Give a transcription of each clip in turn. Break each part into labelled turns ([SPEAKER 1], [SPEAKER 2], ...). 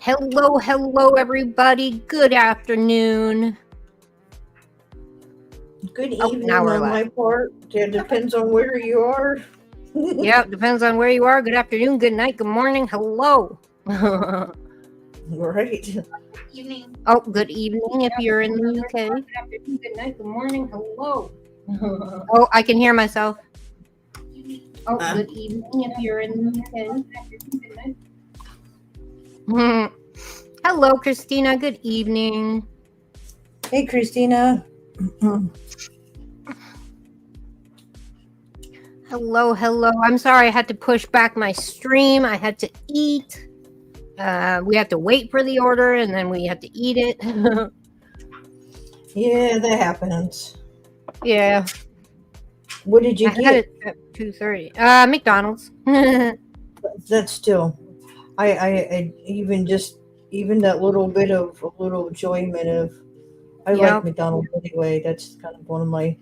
[SPEAKER 1] Hello, everybody. Good afternoon.
[SPEAKER 2] Good
[SPEAKER 1] Oh, now
[SPEAKER 2] evening
[SPEAKER 1] we're
[SPEAKER 2] on
[SPEAKER 1] live.
[SPEAKER 2] my part. It depends on where you are.
[SPEAKER 1] Yeah, depends on where you are. Good afternoon, good night, good morning. Hello.
[SPEAKER 2] Right.
[SPEAKER 3] Evening.
[SPEAKER 1] Oh, good evening if you're in the UK. Good afternoon, good night, good morning. Hello. Oh, I can hear myself. Oh, good evening if you're in the UK. Good afternoon, good night. Hello, Christina. Good evening.
[SPEAKER 2] Hey, Christina.
[SPEAKER 1] Hello. I'm sorry I had to push back my stream. I had to eat. We had to wait for the order and then we had to eat it.
[SPEAKER 2] Yeah, that happens.
[SPEAKER 1] Yeah.
[SPEAKER 2] What did you
[SPEAKER 1] I had
[SPEAKER 2] get?
[SPEAKER 1] it at 2:30. McDonald's.
[SPEAKER 2] That's still. I even that little bit of a little enjoyment of. I like
[SPEAKER 1] Yep.
[SPEAKER 2] McDonald's anyway. That's kind of one of my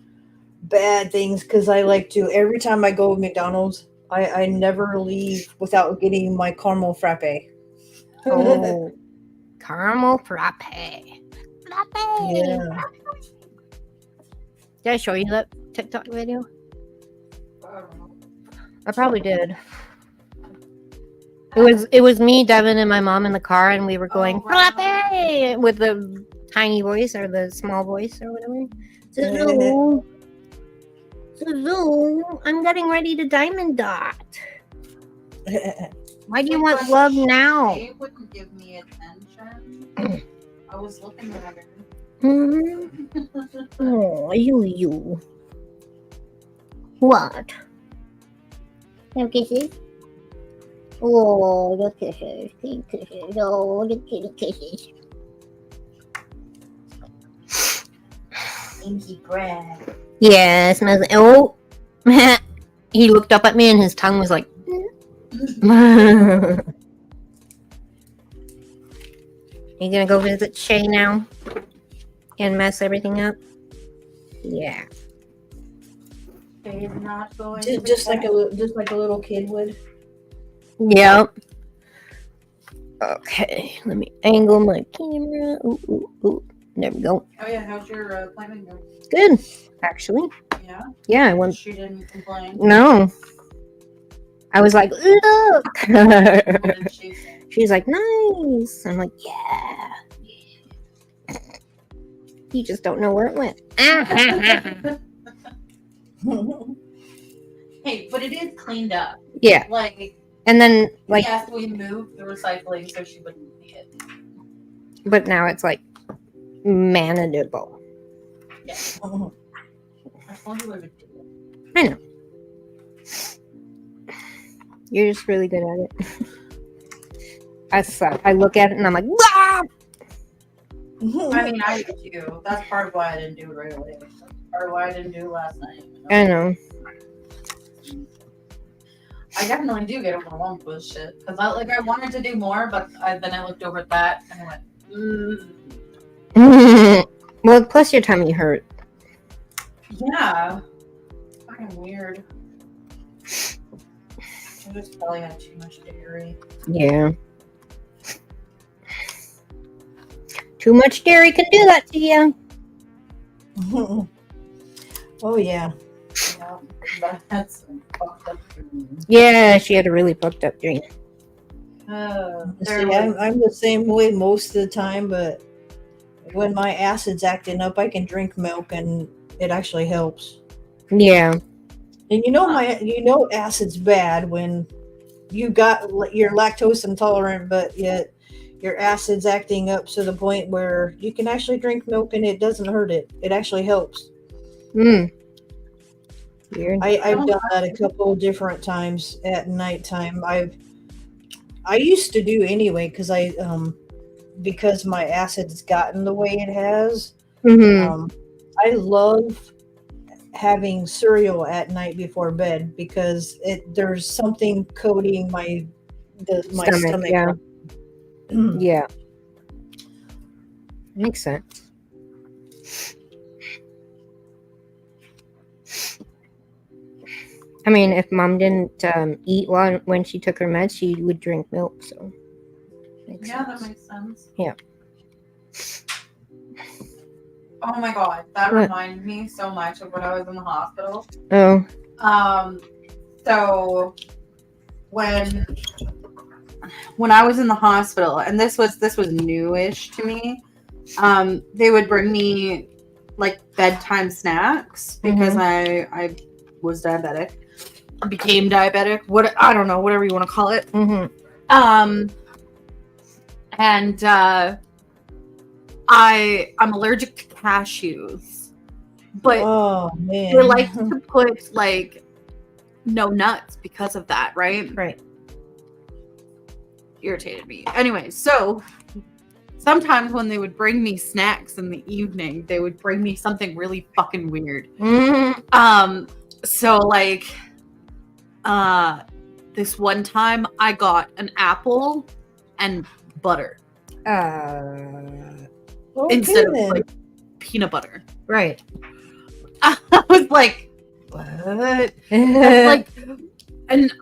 [SPEAKER 2] bad things because I like to every time I go to McDonald's, I never leave without getting my caramel frappe.
[SPEAKER 1] Oh, caramel frappe.
[SPEAKER 2] Yeah.
[SPEAKER 1] Did I show you that TikTok video? I probably did. It was me, Devin, and my mom in the car, and we were going frappe with the tiny voice or the small voice or whatever. Zuzu, I'm getting ready to diamond dot. Why do you want love now?
[SPEAKER 3] She wouldn't give me attention. I was looking at her.
[SPEAKER 1] Oh, you. What? No kisses? Oh, the kisses. Pink kisses. Oh, the kitty kisses.
[SPEAKER 3] Inky Brad.
[SPEAKER 1] Yeah, it smells like, oh. He looked up at me and his tongue was like. You gonna go visit Shay now? And mess everything up? Yeah.
[SPEAKER 3] They're not going
[SPEAKER 2] just like a little kid would.
[SPEAKER 1] Yep. Okay, let me angle my camera. Ooh. There we go.
[SPEAKER 3] Oh yeah, how's your appointment go?
[SPEAKER 1] Good, actually.
[SPEAKER 3] Yeah.
[SPEAKER 1] Yeah, I went.
[SPEAKER 3] She didn't complain.
[SPEAKER 1] No. I was like, look.
[SPEAKER 3] What did she say?
[SPEAKER 1] She's like, nice. I'm like, yeah. You just don't know where it went.
[SPEAKER 3] Hey, but it is cleaned up.
[SPEAKER 1] Yeah.
[SPEAKER 3] Like,
[SPEAKER 1] And then, like,
[SPEAKER 3] yes, we moved the recycling so she wouldn't see it.
[SPEAKER 1] but now it's like manageable.
[SPEAKER 3] Yeah. I wonder what it would do.
[SPEAKER 1] I know. You're just really good at it. I suck. I look at it and I'm like, ah!
[SPEAKER 3] I mean, I do too. That's part of why I didn't do it right away. That's part of why I didn't do it last night.
[SPEAKER 1] I know.
[SPEAKER 3] I definitely do get overwhelmed with shit because I wanted to do more, but then I looked over at that and I went,
[SPEAKER 1] Well, plus your tummy hurt.
[SPEAKER 3] yeah, fucking weird. I just probably had too much dairy.
[SPEAKER 1] Yeah. Too much dairy can do that to you.
[SPEAKER 2] Oh yeah.
[SPEAKER 3] Yeah, that's fucked up for me.
[SPEAKER 1] Yeah, she had a really fucked up dream.
[SPEAKER 2] See, I'm the same way most of the time, but when my acid's acting up, I can drink milk and it actually helps.
[SPEAKER 1] Yeah.
[SPEAKER 2] And acid's bad when you got you're lactose intolerant, but yet your acid's acting up to the point where you can actually drink milk and it doesn't hurt it. It actually helps.
[SPEAKER 1] Weird.
[SPEAKER 2] I've done that a couple of different times at nighttime. I used to do anyway because my acid's gotten the way it has.
[SPEAKER 1] Mm-hmm.
[SPEAKER 2] I love having cereal at night before bed because there's something coating my stomach.
[SPEAKER 1] Yeah. Yeah. Makes sense. I mean, if mom didn't eat when she took her meds, she would drink milk. So Makes
[SPEAKER 3] Yeah,
[SPEAKER 1] sense.
[SPEAKER 3] that makes sense.
[SPEAKER 1] Yeah.
[SPEAKER 3] Oh my god, that
[SPEAKER 1] What?
[SPEAKER 3] reminded me so much of when I was in the hospital.
[SPEAKER 1] Oh.
[SPEAKER 3] So when I was in the hospital, and this was newish to me, they would bring me like bedtime snacks because I was diabetic, became diabetic. What I don't know, whatever you want to call it. And I'm allergic to cashews, but
[SPEAKER 2] Oh man.
[SPEAKER 3] they like to put like no nuts because of that, right?
[SPEAKER 1] Right.
[SPEAKER 3] Irritated me. Anyway, so sometimes when they would bring me snacks in the evening, they would bring me something really fucking weird. So like this one time I got an apple and butter
[SPEAKER 2] Okay,
[SPEAKER 3] instead of
[SPEAKER 2] then.
[SPEAKER 3] like peanut butter.
[SPEAKER 1] Right.
[SPEAKER 3] I was like, what? That's like,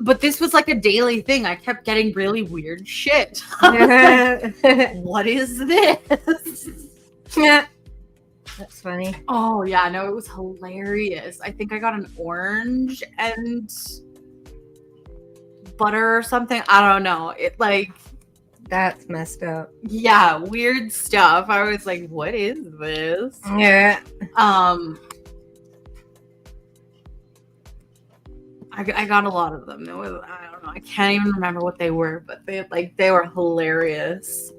[SPEAKER 3] but this was like a daily thing. I kept getting really weird shit. I was like, what is this?
[SPEAKER 1] That's funny.
[SPEAKER 3] Oh yeah, no, it was hilarious. I think I got an orange and butter or something. I don't know. It like,
[SPEAKER 1] That's messed up.
[SPEAKER 3] yeah, weird stuff. I was like, what is this?
[SPEAKER 1] Yeah.
[SPEAKER 3] I got a lot of them. It was, I don't know. I can't even remember what they were, but they were hilarious.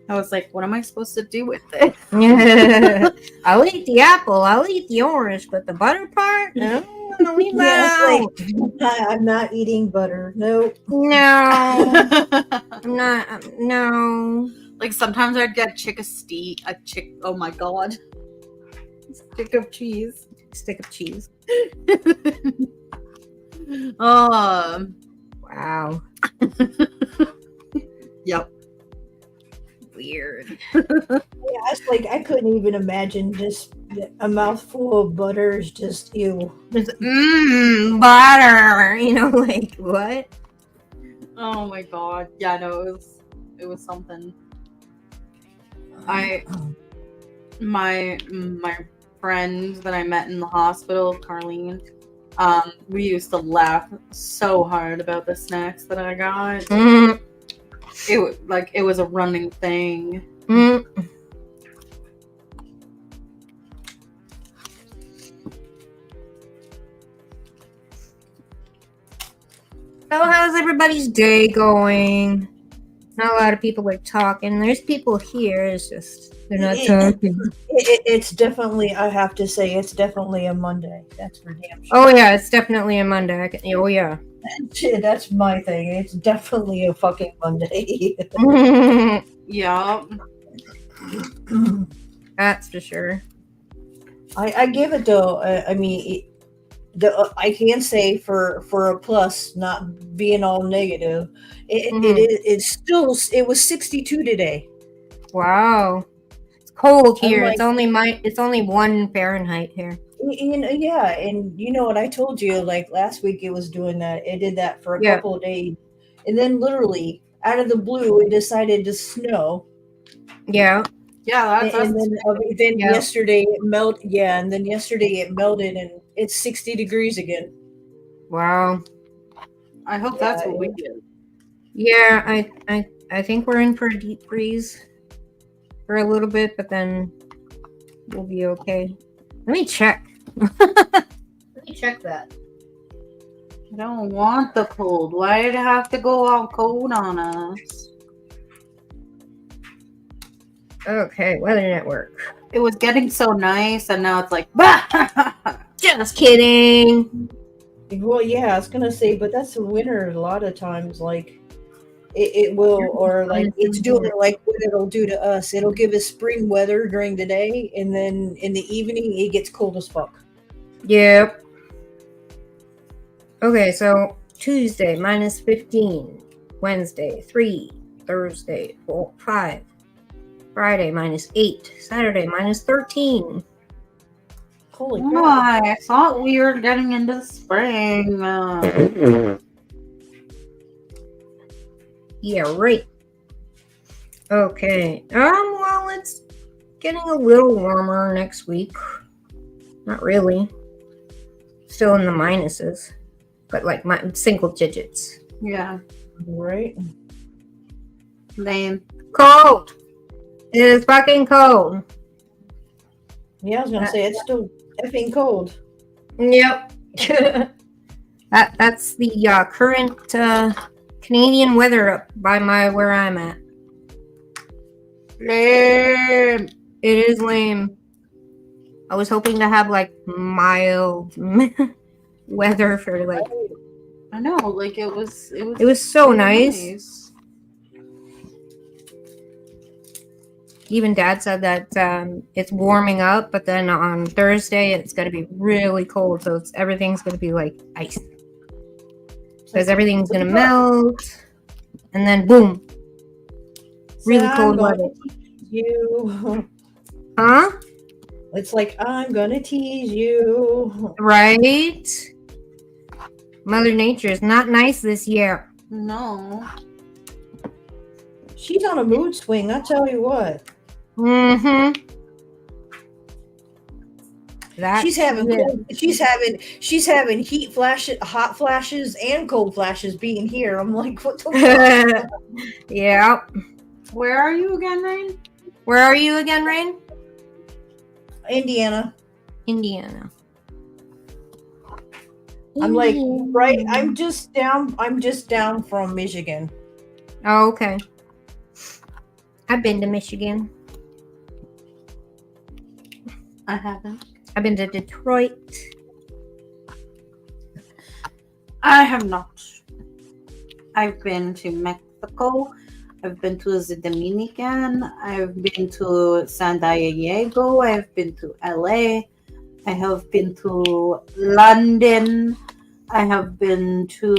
[SPEAKER 3] I was like, what am I supposed to do with this?
[SPEAKER 1] I'll eat the apple. I'll eat the orange, but the butter part? No. Leave that out.
[SPEAKER 2] I'm not eating butter. Nope.
[SPEAKER 1] No. I'm not. No.
[SPEAKER 3] Like sometimes I'd get oh my god. Stick of cheese.
[SPEAKER 1] Stick of cheese. Wow.
[SPEAKER 3] Yep.
[SPEAKER 1] Weird.
[SPEAKER 2] Yeah, it's like I couldn't even imagine just a mouthful of butter is just ew.
[SPEAKER 1] Just, butter. You know, like what?
[SPEAKER 3] Oh my god. Yeah, no, it was something. My friend that I met in the hospital, Carlene, we used to laugh so hard about the snacks that I got. It was a running thing.
[SPEAKER 1] So how's everybody's day going? Not a lot of people are talking. There's people here. It's just they're not talking.
[SPEAKER 2] It's definitely. I have to say, it's definitely a Monday. That's for damn sure.
[SPEAKER 1] Oh yeah, it's definitely a Monday. Oh yeah.
[SPEAKER 2] That's my thing. It's definitely a fucking Monday.
[SPEAKER 3] Yeah.
[SPEAKER 1] That's for sure.
[SPEAKER 2] I give it though. I mean, I can say for a plus, not being all negative. It was 62 today.
[SPEAKER 1] Wow. It's cold here.
[SPEAKER 2] Like,
[SPEAKER 1] it's only 1 Fahrenheit here.
[SPEAKER 2] Yeah, and you know what I told you, like last week it was doing that. It did that for a couple of days. And then literally out of the blue it decided to snow.
[SPEAKER 1] Yeah.
[SPEAKER 3] Yeah,
[SPEAKER 2] and then yesterday it melted. Yeah, and then yesterday it melted and it's 60 degrees again.
[SPEAKER 1] Wow.
[SPEAKER 3] I hope that's what we do.
[SPEAKER 1] Yeah, I think we're in for a deep freeze for a little bit, but then we'll be okay. Let me check. Let me check that.
[SPEAKER 3] I don't want the cold. Why did it have to go all cold on us?
[SPEAKER 1] Okay, Weather Network.
[SPEAKER 3] It was getting so nice, and now it's like, bah!
[SPEAKER 1] Just kidding.
[SPEAKER 2] Well, yeah, I was gonna say, but that's the winter. A lot of times, like it will, or like it's doing like what it'll do to us. It'll give us spring weather during the day, and then in the evening it gets cold as fuck.
[SPEAKER 1] Yep. Okay, so Tuesday -15, Wednesday 3, Thursday 5, Friday -8, Saturday -13.
[SPEAKER 2] Holy crap.
[SPEAKER 3] Why? I thought we were getting into the spring.
[SPEAKER 1] Yeah, right. Okay. Well, it's getting a little warmer next week. Not really. Still in the minuses, but like my single digits.
[SPEAKER 3] Yeah.
[SPEAKER 2] Right.
[SPEAKER 3] Lame.
[SPEAKER 1] Cold. It is fucking cold.
[SPEAKER 2] Yeah, I was gonna say it's still effing cold.
[SPEAKER 1] Yep. That's the current Canadian weather up by where I'm at.
[SPEAKER 3] Lame.
[SPEAKER 1] It is lame. I was hoping to have like mild weather for like.
[SPEAKER 3] I know, like it was
[SPEAKER 1] It was so nice. Even Dad said that it's warming up, but then on Thursday it's going to be really cold, so everything's going to be like ice. Because everything's going to melt, and then boom, really cold weather.
[SPEAKER 2] You.
[SPEAKER 1] Huh?
[SPEAKER 2] It's like I'm gonna tease you.
[SPEAKER 1] Right? Mother Nature is not nice this year.
[SPEAKER 3] No.
[SPEAKER 2] She's on a mood swing. I tell you what.
[SPEAKER 1] Mm-hmm.
[SPEAKER 2] She's having heat flashes, hot flashes, and cold flashes being here. I'm like, what the fuck?
[SPEAKER 1] Yeah.
[SPEAKER 3] Where are you again, Rain?
[SPEAKER 1] Where are you again, Rain?
[SPEAKER 2] Indiana.
[SPEAKER 1] Indiana.
[SPEAKER 2] I'm like, right. I'm just down from Michigan.
[SPEAKER 1] Oh, okay. I've been to Michigan.
[SPEAKER 3] I haven't.
[SPEAKER 1] I've been to Detroit.
[SPEAKER 3] I have not. I've been to Mexico. I've been to the Dominican. I've been to San Diego. I've been to LA. I have been to London. I have been to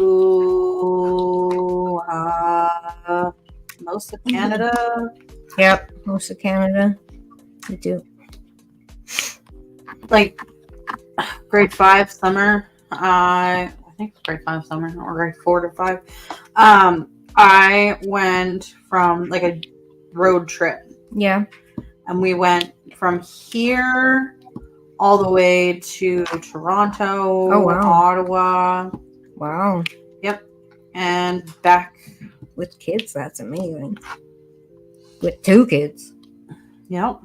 [SPEAKER 3] most of Canada.
[SPEAKER 1] Yep, most of Canada. I do.
[SPEAKER 3] Like grade 5 summer. I think it's grade 5 summer or grade 4 to 5. I went from like a road trip.
[SPEAKER 1] Yeah.
[SPEAKER 3] And we went from here all the way to Toronto,
[SPEAKER 1] Oh, wow.
[SPEAKER 3] Ottawa.
[SPEAKER 1] Wow.
[SPEAKER 3] Yep. And back.
[SPEAKER 1] With kids, that's amazing. With 2 kids.
[SPEAKER 3] Yep.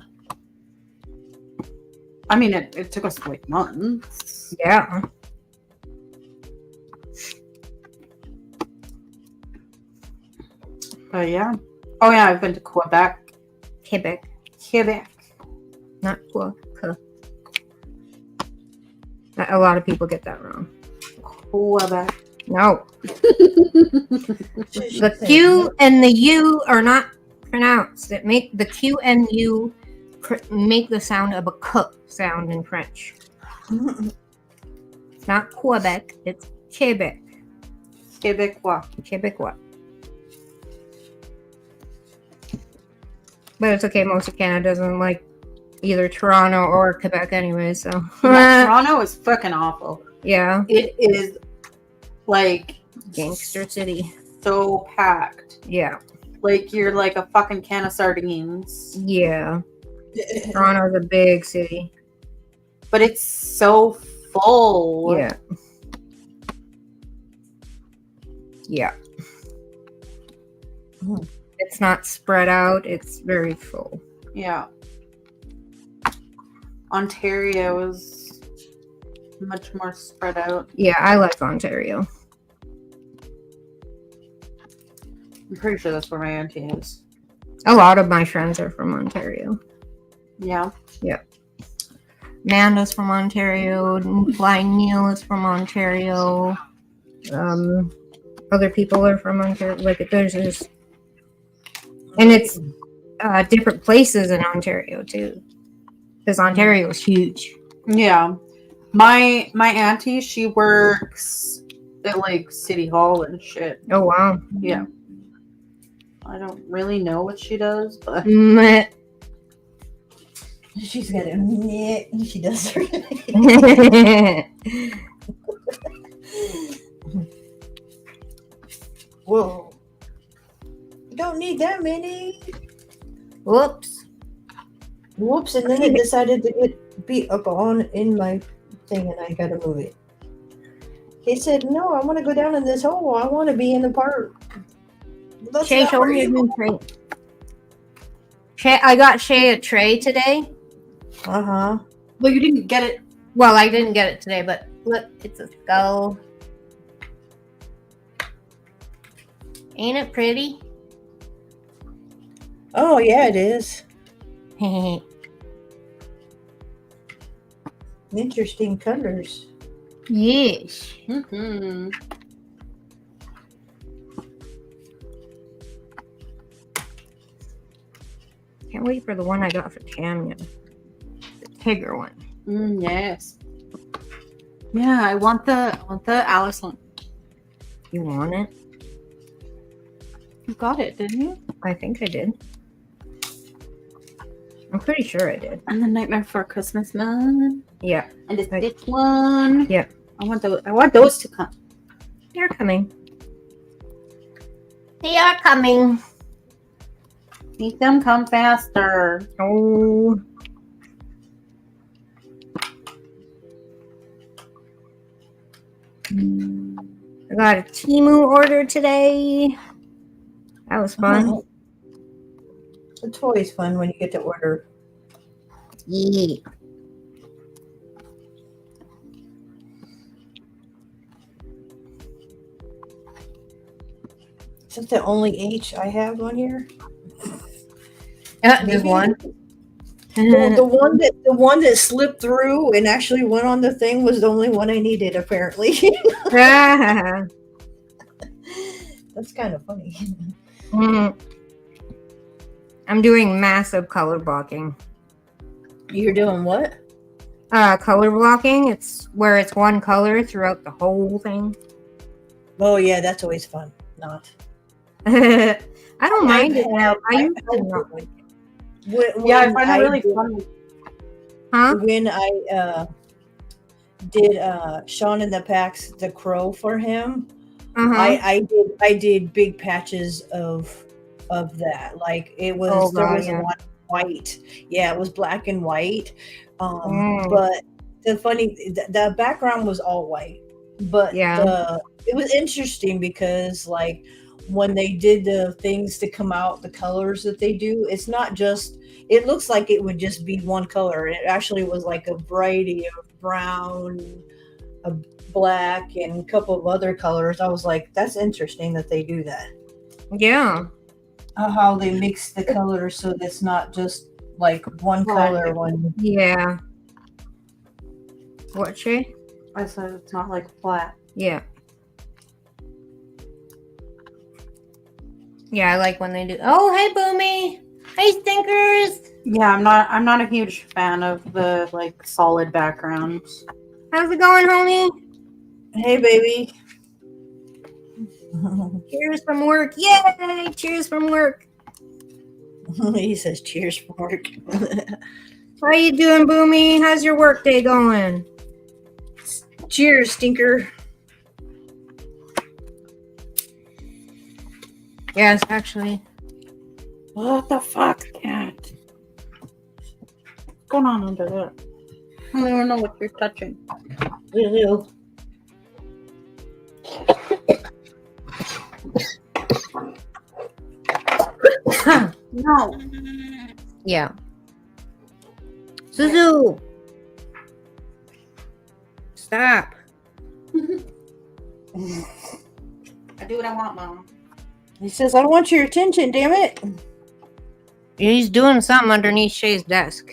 [SPEAKER 3] I mean, it took us like months.
[SPEAKER 1] Yeah.
[SPEAKER 3] But yeah. Oh yeah, I've been to Quebec.
[SPEAKER 1] Quebec. Not Quebec. A lot of people get that wrong.
[SPEAKER 3] Quebec.
[SPEAKER 1] No. The Q and the U are not pronounced. It make the Q and U make the sound of a K sound in French. It's not Quebec. It's Quebec.
[SPEAKER 3] Quebecois.
[SPEAKER 1] Quebecois. But it's okay. Most of Canada doesn't like either Toronto or Quebec anyway. So
[SPEAKER 3] Yeah, Toronto is fucking awful.
[SPEAKER 1] yeah,
[SPEAKER 3] It is like
[SPEAKER 1] gangster city.
[SPEAKER 3] so packed.
[SPEAKER 1] Yeah,
[SPEAKER 3] Like you're like a fucking can of sardines.
[SPEAKER 1] yeah. Toronto's a big city.
[SPEAKER 3] But it's so full.
[SPEAKER 1] Yeah. Yeah. It's not spread out. It's very full.
[SPEAKER 3] Yeah. Ontario is much more spread out.
[SPEAKER 1] Yeah, I like Ontario.
[SPEAKER 3] I'm pretty sure that's where my auntie is.
[SPEAKER 1] A lot of my friends are from Ontario.
[SPEAKER 3] Yeah.
[SPEAKER 1] Amanda's from Ontario. Flying Neil is from Ontario. Other people are from Ontario. Like there's just, and it's different places in Ontario too, because Ontario is huge.
[SPEAKER 3] Yeah. My auntie, she works at like City Hall and shit.
[SPEAKER 1] Oh wow.
[SPEAKER 3] Yeah. I don't really know what she does, but
[SPEAKER 1] Meh.
[SPEAKER 2] She's got a she does. Whoa. You don't need that many.
[SPEAKER 1] Whoops.
[SPEAKER 2] Whoops! And then it decided to get beat up on in my thing, and I gotta move it. He said, "No, I want to go down in this hole. I want to be in the park." That's
[SPEAKER 1] Shay,
[SPEAKER 2] not
[SPEAKER 1] show
[SPEAKER 2] where
[SPEAKER 1] me a
[SPEAKER 2] you-
[SPEAKER 1] new tray. Shay, I got Shay a tray today.
[SPEAKER 2] Uh-huh.
[SPEAKER 3] Well, you didn't get it.
[SPEAKER 1] Well, I didn't get it today, but look, it's a skull. Ain't it pretty?
[SPEAKER 2] Oh yeah, it is. Interesting colors.
[SPEAKER 1] Yes.
[SPEAKER 3] Mm-hmm.
[SPEAKER 1] Can't wait for the one I got for Tanya. The Tigger one.
[SPEAKER 3] Yes. Yeah, I want the Alice one.
[SPEAKER 1] You want it?
[SPEAKER 3] You got it, didn't you?
[SPEAKER 1] I think I did. I'm pretty sure I did.
[SPEAKER 3] And the Nightmare Before Christmas one.
[SPEAKER 1] Yeah.
[SPEAKER 3] And this Stitch one.
[SPEAKER 1] Yeah.
[SPEAKER 3] I want those to come.
[SPEAKER 1] They're coming. They are coming.
[SPEAKER 3] Make them come faster.
[SPEAKER 1] Oh. I got a Temu order today. That was fun.
[SPEAKER 2] It's always fun when you get to order.
[SPEAKER 1] Yeah.
[SPEAKER 2] Is that the only H I have on here?
[SPEAKER 1] There's
[SPEAKER 2] Maybe.
[SPEAKER 1] one.
[SPEAKER 2] Well, the one that slipped through and actually went on the thing was the only one I needed, apparently. That's kind of funny.
[SPEAKER 1] I'm doing massive color blocking.
[SPEAKER 2] You're doing what?
[SPEAKER 1] Color blocking. It's where it's one color throughout the whole thing.
[SPEAKER 2] Oh yeah, that's always fun. Not.
[SPEAKER 1] I don't mind it now. I
[SPEAKER 2] I-
[SPEAKER 1] used to not like it.
[SPEAKER 3] Yeah, I find it really funny.
[SPEAKER 1] Huh?
[SPEAKER 2] When I did Shaun and the Pack's The Crow for him,
[SPEAKER 1] Uh-huh.
[SPEAKER 2] I did big patches of that. Like it was
[SPEAKER 1] Oh,
[SPEAKER 2] there
[SPEAKER 1] God,
[SPEAKER 2] was
[SPEAKER 1] yeah.
[SPEAKER 2] one white. Yeah, it was black and white.
[SPEAKER 1] Mm.
[SPEAKER 2] But the background was all white. But
[SPEAKER 1] Yeah.
[SPEAKER 2] it was interesting because like when they did the things to come out, the colors that they do, it's not just, it looks like it would just be one color. It actually was like a variety of brown, a black, and a couple of other colors. I was like, that's interesting that they do that.
[SPEAKER 1] Yeah.
[SPEAKER 2] How they mix the colors so that's not just like one color, one.
[SPEAKER 1] Yeah. What, Shay?
[SPEAKER 3] I said it's not like flat.
[SPEAKER 1] Yeah. Yeah, I like when they do. Oh, hey, Boomy. Hey, Stinkers.
[SPEAKER 3] Yeah, I'm not a huge fan of the like solid backgrounds.
[SPEAKER 1] How's it going, homie?
[SPEAKER 2] Hey, baby.
[SPEAKER 1] Cheers from work. Yay! Cheers from work.
[SPEAKER 2] He says cheers for work.
[SPEAKER 1] How you doing, Boomy? How's your work day going?
[SPEAKER 2] Cheers, Stinker.
[SPEAKER 1] Yes, actually.
[SPEAKER 3] What the fuck, cat? What's going on under there? I don't even know what you're touching.
[SPEAKER 2] Ew.
[SPEAKER 3] No.
[SPEAKER 1] Yeah. Suzu. Stop.
[SPEAKER 3] I do what I want, Mom.
[SPEAKER 2] He says, I want your attention, damn it.
[SPEAKER 1] He's doing something underneath Shay's desk.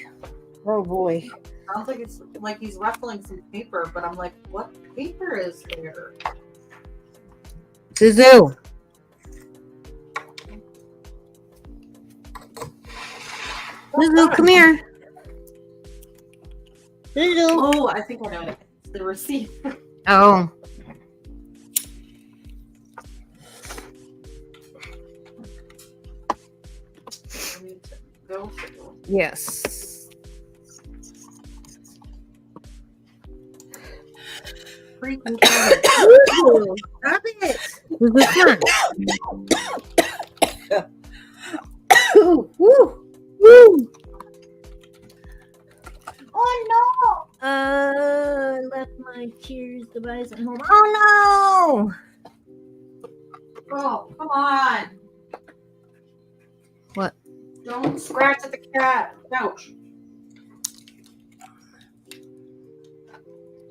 [SPEAKER 2] Oh, boy.
[SPEAKER 3] Sounds like it's like he's ruffling some paper, but I'm like, what paper is there?
[SPEAKER 1] Suzu. Suzu, come here. Suzu.
[SPEAKER 3] Oh, I think I know it. It's the receipt.
[SPEAKER 1] Oh.
[SPEAKER 3] I need to go through.
[SPEAKER 1] Yes.
[SPEAKER 3] Freaking Ooh, stop it.
[SPEAKER 1] Suzu, come on.
[SPEAKER 2] Ooh, woo. Woo!
[SPEAKER 3] Oh
[SPEAKER 1] Left my Cheers device at home. Oh
[SPEAKER 3] no! Oh, come on.
[SPEAKER 1] What?
[SPEAKER 3] Don't scratch at the cat couch.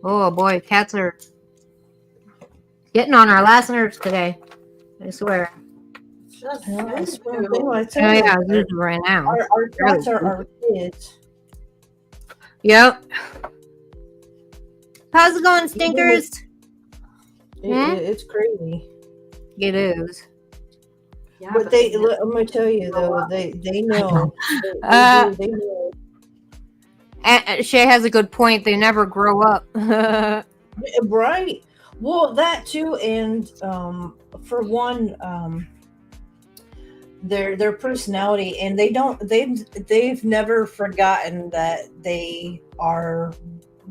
[SPEAKER 1] Oh boy, cats are getting on our last nerves today. I swear.
[SPEAKER 3] Just
[SPEAKER 2] That's
[SPEAKER 3] do.
[SPEAKER 2] one thing I
[SPEAKER 1] Oh
[SPEAKER 2] tell
[SPEAKER 1] yeah,
[SPEAKER 2] you.
[SPEAKER 1] this is right now.
[SPEAKER 2] Our cats are our kids.
[SPEAKER 1] Yep. How's it going, stinkers?
[SPEAKER 2] It's crazy.
[SPEAKER 1] It is.
[SPEAKER 3] Yeah,
[SPEAKER 2] But I'm gonna tell you though, they know. They know.
[SPEAKER 1] And Shay has a good point. They never grow up.
[SPEAKER 2] Right. Well, that too, and for one, their personality, and they've never forgotten that they were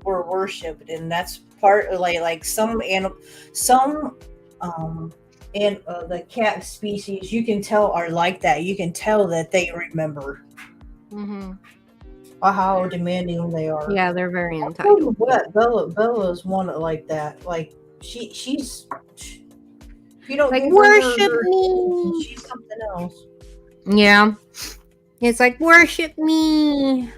[SPEAKER 2] worshipped, and that's part of like some and the cat species you can tell are like that. You can tell that they remember
[SPEAKER 1] Mm-hmm.
[SPEAKER 2] how demanding they are.
[SPEAKER 1] Yeah, they're very
[SPEAKER 2] I'll tell you
[SPEAKER 1] entitled.
[SPEAKER 2] what, Bella's one like that. Like she's if you don't
[SPEAKER 1] Like,
[SPEAKER 2] give her
[SPEAKER 1] worship
[SPEAKER 2] her
[SPEAKER 1] me.
[SPEAKER 2] she's something else.
[SPEAKER 1] Yeah. It's like, worship me.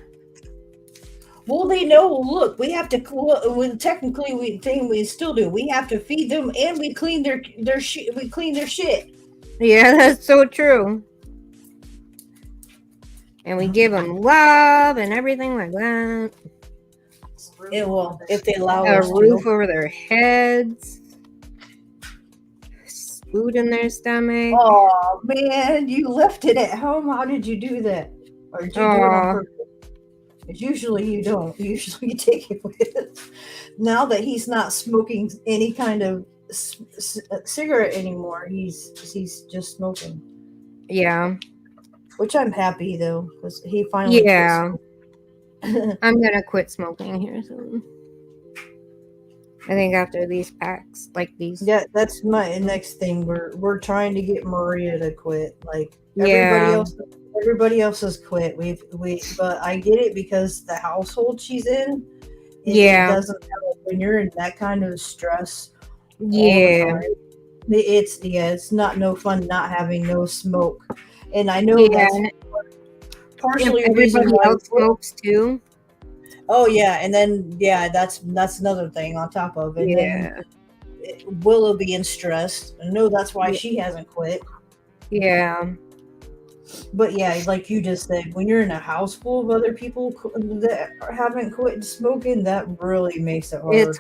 [SPEAKER 2] Well, they know. Look, we have to. Well, technically, we still do. We have to feed them, and we clean their shit. We clean their shit.
[SPEAKER 1] Yeah, that's so true. And we give them love and everything like that.
[SPEAKER 2] Yeah, well, if they allow
[SPEAKER 1] A
[SPEAKER 2] us
[SPEAKER 1] roof
[SPEAKER 2] to.
[SPEAKER 1] over their heads. Food in their stomach.
[SPEAKER 2] Oh man, you left it at home. How did you do that? Or did you do it on purpose? Because usually you don't. Usually you take it with. Now that he's not smoking any kind of cigarette anymore, he's just smoking.
[SPEAKER 1] Yeah.
[SPEAKER 2] Which I'm happy though, because he finally.
[SPEAKER 1] Yeah.
[SPEAKER 2] quit
[SPEAKER 1] I'm gonna quit smoking here soon. I think after these packs, like these.
[SPEAKER 2] Yeah, that's my next thing. We're trying to get Maria to quit. Like
[SPEAKER 1] Yeah.
[SPEAKER 2] everybody else has quit. But I get it because the household she's in.
[SPEAKER 1] Yeah.
[SPEAKER 2] It doesn't help when you're in that kind of stress. All the
[SPEAKER 1] Yeah.
[SPEAKER 2] time. It's no fun not having no smoke. And I know
[SPEAKER 1] Yeah.
[SPEAKER 2] that's partially a
[SPEAKER 1] If
[SPEAKER 2] reason
[SPEAKER 1] everybody
[SPEAKER 2] why.
[SPEAKER 1] else smokes too.
[SPEAKER 2] Oh yeah, and then that's another thing on top of it.
[SPEAKER 1] Yeah.
[SPEAKER 2] Then Willow being stressed. I know that's why she hasn't quit.
[SPEAKER 1] Yeah.
[SPEAKER 2] But yeah, like you just said, when you're in a house full of other people that haven't quit smoking, that really makes it hard.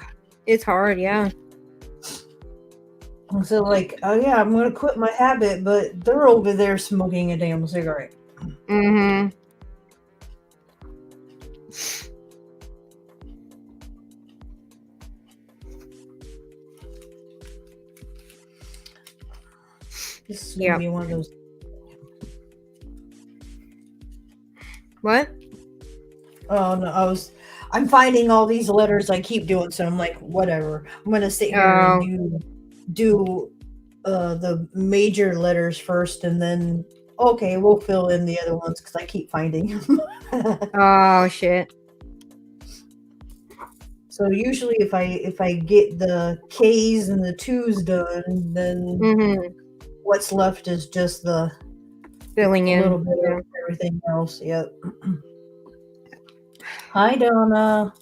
[SPEAKER 1] It's hard, yeah.
[SPEAKER 2] So like, oh yeah, I'm gonna quit my habit, but they're over there smoking a damn cigarette.
[SPEAKER 1] Mm-hmm.
[SPEAKER 2] This is gonna be one of those.
[SPEAKER 1] What?
[SPEAKER 2] Oh no, I'm finding all these letters. I keep doing so. I'm like, whatever. I'm gonna sit here and do the major letters first, and then okay, we'll fill in the other ones because I keep finding them.
[SPEAKER 1] Oh shit.
[SPEAKER 2] So usually, if I get the K's and the 2's done, then what's left is just the
[SPEAKER 1] filling in
[SPEAKER 2] a little bit of everything else. Yep. Hi, Donna.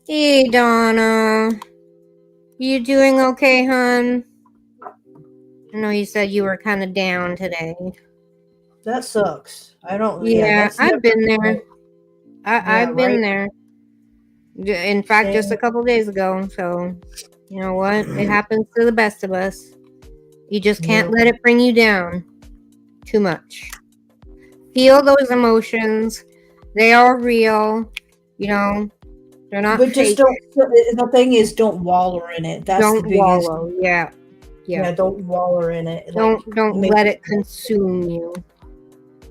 [SPEAKER 1] Hey, Donna. You doing okay, hon? I know you said you were kind of down today.
[SPEAKER 2] That sucks. I don't.
[SPEAKER 1] Yeah, I've been there. I've been there. In fact, just a couple days ago. So, you know what? It happens to the best of us. You just can't let it bring you down too much. Feel those emotions. They are real. You know, they're not
[SPEAKER 2] But
[SPEAKER 1] fake.
[SPEAKER 2] just don't. The thing is, don't wallow in it. That's
[SPEAKER 1] Don't
[SPEAKER 2] the biggest.
[SPEAKER 1] wallow. Yeah.
[SPEAKER 2] Don't wallow in it.
[SPEAKER 1] Don't let it consume you,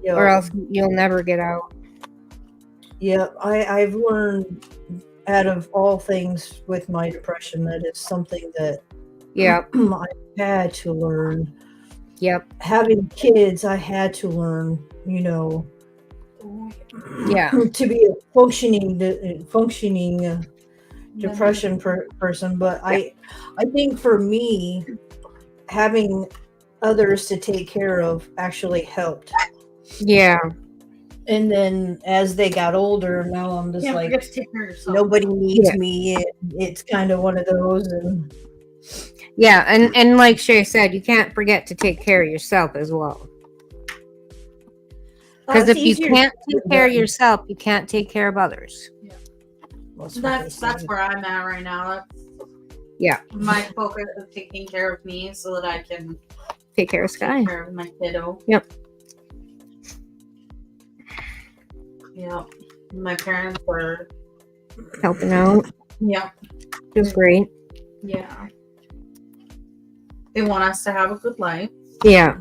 [SPEAKER 1] or else you'll never get out.
[SPEAKER 2] Yeah, I've learned out of all things with my depression that it's something that I had to learn.
[SPEAKER 1] Yep.
[SPEAKER 2] Having kids, I had to learn,
[SPEAKER 1] Yeah.
[SPEAKER 2] to be a functioning depression person. But I think for me, having others to take care of actually helped.
[SPEAKER 1] Yeah.
[SPEAKER 2] And then as they got older, now I'm just
[SPEAKER 3] Can't
[SPEAKER 2] like,
[SPEAKER 3] forget to take care of yourself.
[SPEAKER 2] nobody needs
[SPEAKER 1] Yeah.
[SPEAKER 2] me. It's kind of one of those. And
[SPEAKER 1] Yeah. And like Shay said, you can't forget to take care of yourself as well. Because if
[SPEAKER 2] it's
[SPEAKER 1] you
[SPEAKER 2] easier
[SPEAKER 1] can't
[SPEAKER 2] said
[SPEAKER 1] take
[SPEAKER 2] than
[SPEAKER 1] care of
[SPEAKER 2] done.
[SPEAKER 1] yourself, you can't take care of others.
[SPEAKER 2] That's what they
[SPEAKER 3] That's
[SPEAKER 2] say.
[SPEAKER 3] where I'm at right now. That's
[SPEAKER 1] Yeah.
[SPEAKER 3] my focus is taking care of me so that I can
[SPEAKER 1] Take care of Sky.
[SPEAKER 3] take care of my kiddo.
[SPEAKER 1] Yep.
[SPEAKER 3] Yep. My parents were.
[SPEAKER 1] Helping out.
[SPEAKER 3] Yep.
[SPEAKER 1] Just great.
[SPEAKER 3] Yeah. They want us to have a good life.
[SPEAKER 1] Yeah.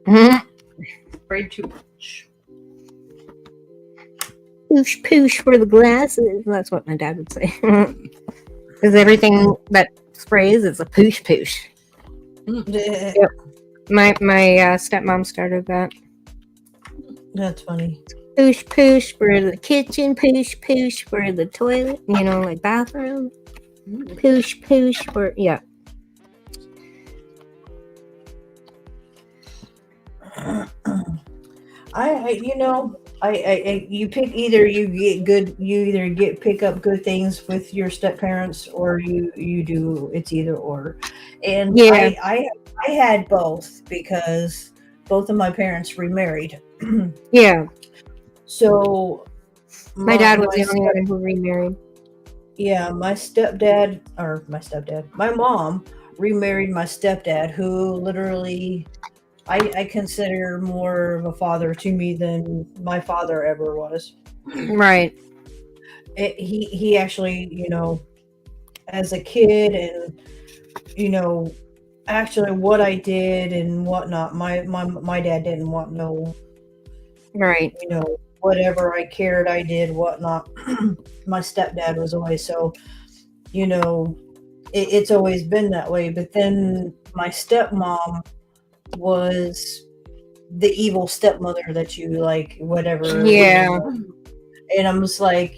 [SPEAKER 1] Mhm.
[SPEAKER 3] Afraid too much.
[SPEAKER 1] Poosh poosh for the glasses. That's what my dad would say. Because everything that sprays is a poosh poosh. My stepmom started that.
[SPEAKER 2] That's funny.
[SPEAKER 1] Poosh poosh for the kitchen. Poosh poosh for the toilet. You know, like bathroom. Poosh poosh for
[SPEAKER 2] you pick you either pick up good things with your step parents, or you do, it's either or. And
[SPEAKER 1] Yeah.
[SPEAKER 2] I had both because both of my parents remarried.
[SPEAKER 1] Yeah.
[SPEAKER 2] So
[SPEAKER 1] My dad was the
[SPEAKER 2] my
[SPEAKER 1] only one who remarried.
[SPEAKER 2] Yeah, my mom remarried my stepdad, who literally I consider more of a father to me than my father ever was.
[SPEAKER 1] Right.
[SPEAKER 2] He actually, as a kid, and actually what I did and whatnot, my dad didn't want no,
[SPEAKER 1] Right.
[SPEAKER 2] whatever I cared, I did whatnot. My stepdad was always so, it's always been that way. But then my stepmom was the evil stepmother that you like, whatever.
[SPEAKER 1] Yeah.
[SPEAKER 2] And I'm just like,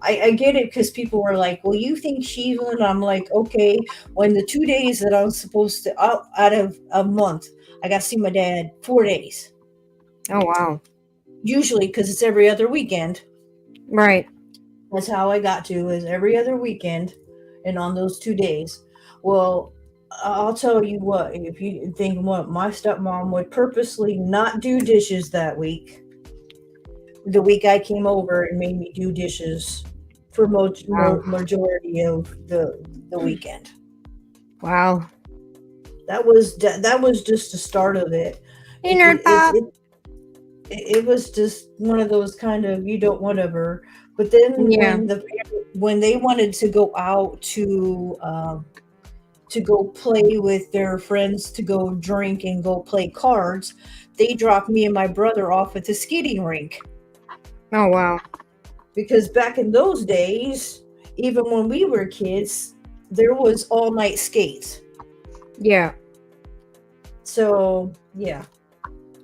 [SPEAKER 2] I get it, because people were like, well, you think she's evil? And I'm like, okay, when the 2 days that I was supposed to, out of a month, I got to see my dad 4 days.
[SPEAKER 1] Oh wow.
[SPEAKER 2] Usually, because it's every other weekend.
[SPEAKER 1] Right.
[SPEAKER 2] That's how I got to, is every other weekend, and on those 2 days. Well, I'll tell you what, if you think what, my stepmom would purposely not do dishes that week. The week I came over and made me do dishes for majority of the weekend.
[SPEAKER 1] Wow.
[SPEAKER 2] That was just the start of it.
[SPEAKER 1] Hey, Nerd Pop.
[SPEAKER 2] It was just one of those kind of, you don't whatever. But then
[SPEAKER 1] Yeah.
[SPEAKER 2] when they wanted to go out to go play with their friends, to go drink and go play cards, they dropped me and my brother off at the skating rink.
[SPEAKER 1] Oh wow.
[SPEAKER 2] Because back in those days, even when we were kids, there was all night skates.
[SPEAKER 1] Yeah.
[SPEAKER 2] So yeah.